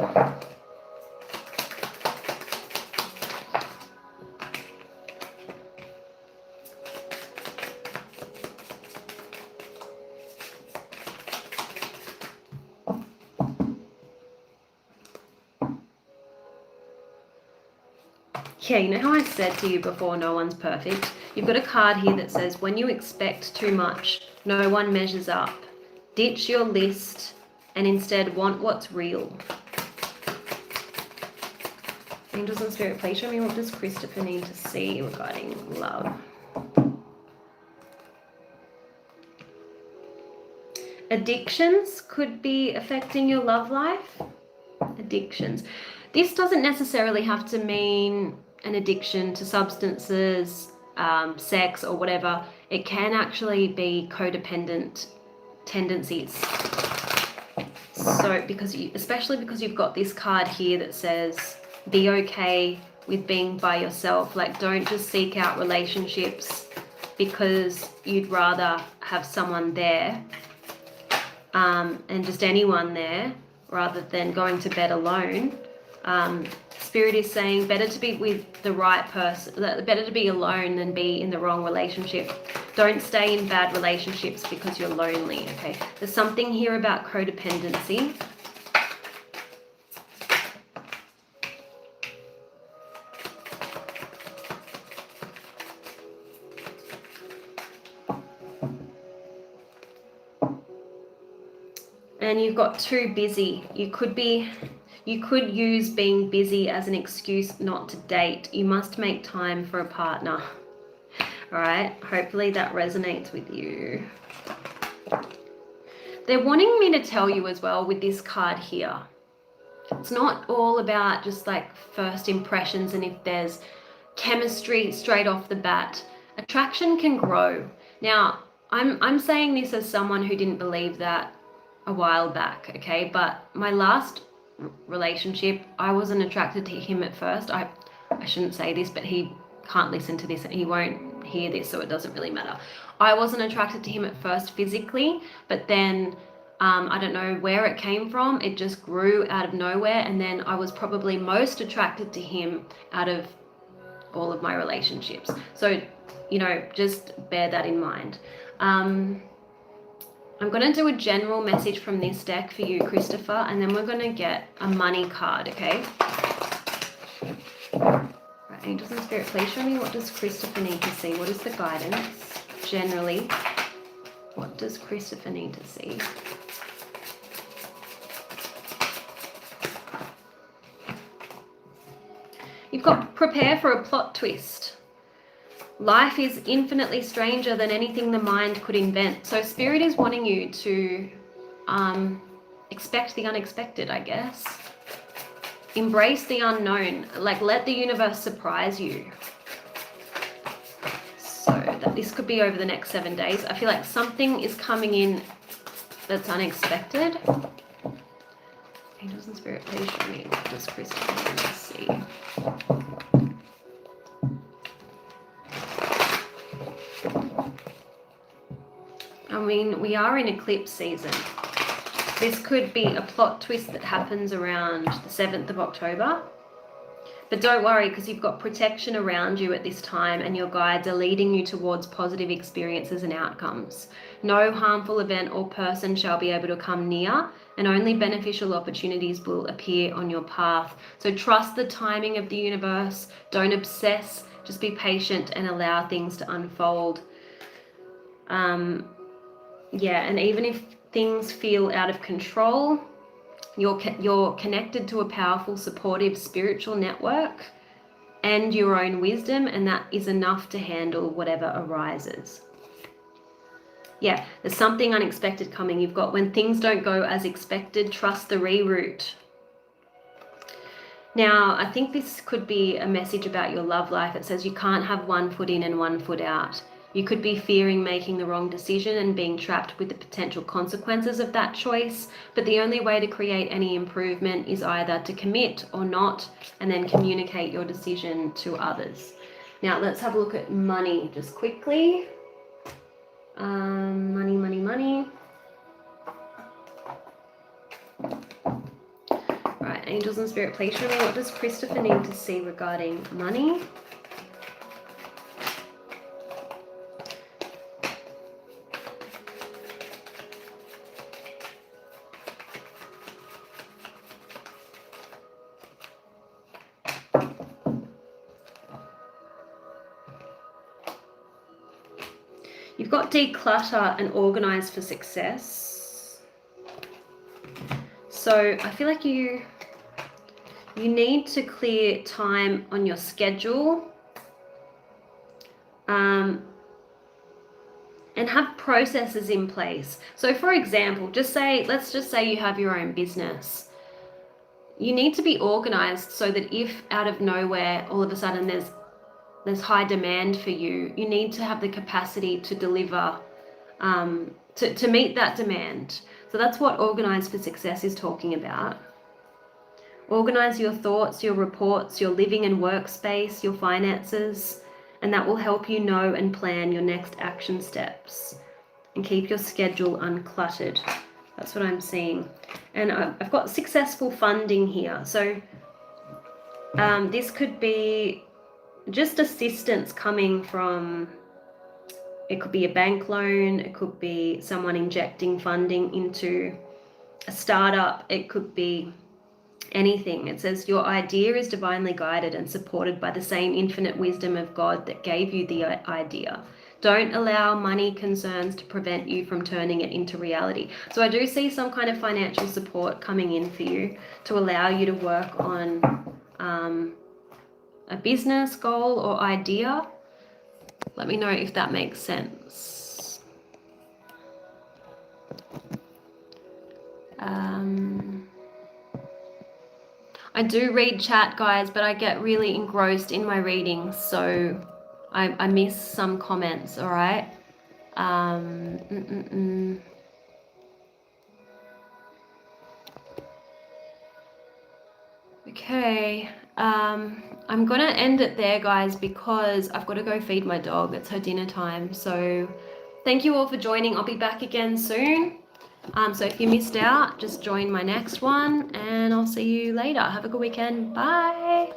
Yeah, you know how I said to you before, no one's perfect? You've got a card here that says, when you expect too much, no one measures up. Ditch your list and instead want what's real. Angels and Spirit, please show me, what does Christopher need to see regarding love? Addictions could be affecting your love life. Addictions. This doesn't necessarily have to mean an addiction to substances, sex or whatever. It can actually be codependent tendencies. So especially because you've got this card here that says, be okay with being by yourself. Like, don't just seek out relationships because you'd rather have someone there, and just anyone there, rather than going to bed alone. Spirit is saying better to be with the right person, better to be alone than be in the wrong relationship. Don't stay in bad relationships because you're lonely, okay? There's something here about codependency. And you've got too busy. You could use being busy as an excuse not to date. You must make time for a partner. All right, hopefully that resonates with you. They're wanting me to tell you as well with this card here, it's not all about just like first impressions and if there's chemistry straight off the bat. Attraction can grow. Now, I'm saying this as someone who didn't believe that a while back, okay? But my last relationship, I wasn't attracted to him at first. I shouldn't say this, but he can't listen to this and he won't hear this, so it doesn't really matter. I wasn't attracted to him at first physically, but then I don't know where it came from. It just grew out of nowhere, and then I was probably most attracted to him out of all of my relationships. So, you know, just bear that in mind. I'm going to do a general message from this deck for you, Christopher, and then we're going to get a money card, okay? Right, angels and spirit, please show me, what does Christopher need to see? What is the guidance generally? What does Christopher need to see? You've got prepare for a plot twist. Life is infinitely stranger than anything the mind could invent. So Spirit is wanting you to expect the unexpected, I guess. Embrace the unknown. Like, let the universe surprise you. So that this could be over the next 7 days. I feel like something is coming in that's unexpected. Angels and Spirit, please show me, what does Christopher need to see? I mean, we are in eclipse season. This could be a plot twist that happens around the 7th of October. But don't worry, because you've got protection around you at this time, and your guides are leading you towards positive experiences and outcomes. No harmful event or person shall be able to come near, and only beneficial opportunities will appear on your path. So trust the timing of the universe. Don't obsess. Just be patient and allow things to unfold. Yeah, and even if things feel out of control, you're connected to a powerful, supportive spiritual network and your own wisdom, and that is enough to handle whatever arises. Yeah, there's something unexpected coming. You've got, when things don't go as expected, trust the reroute. Now, I think this could be a message about your love life. It says you can't have one foot in and one foot out. You could be fearing making the wrong decision and being trapped with the potential consequences of that choice. But the only way to create any improvement is either to commit or not, and then communicate your decision to others. Now, let's have a look at money just quickly. Money. Right, angels and spirit, please show me, what does Christopher need to see regarding money? You've got declutter and organize for success. So I feel like you need to clear time on your schedule and have processes in place. So for example, let's just say you have your own business. You need to be organized so that if out of nowhere all of a sudden there's high demand for you, you need to have the capacity to deliver, to meet that demand. So that's what Organize for Success is talking about. Organize your thoughts, your reports, your living and workspace, your finances, and that will help you know and plan your next action steps and keep your schedule uncluttered. That's what I'm seeing. And I've got successful funding here. So this could be just assistance coming from, it could be a bank loan, it could be someone injecting funding into a startup, it could be anything. It says your idea is divinely guided and supported by the same infinite wisdom of God that gave you the idea. Don't allow money concerns to prevent you from turning it into reality. So I do see some kind of financial support coming in for you to allow you to work on a business goal or idea. Let me know if that makes sense. I do read chat, guys, but I get really engrossed in my readings, so I miss some comments, all right? Okay. I'm gonna end it there, guys, because I've got to go feed my dog. It's her dinner time. So thank you all for joining. I'll be back again soon. So if you missed out, just join my next one, and I'll see you later. Have a good weekend. Bye.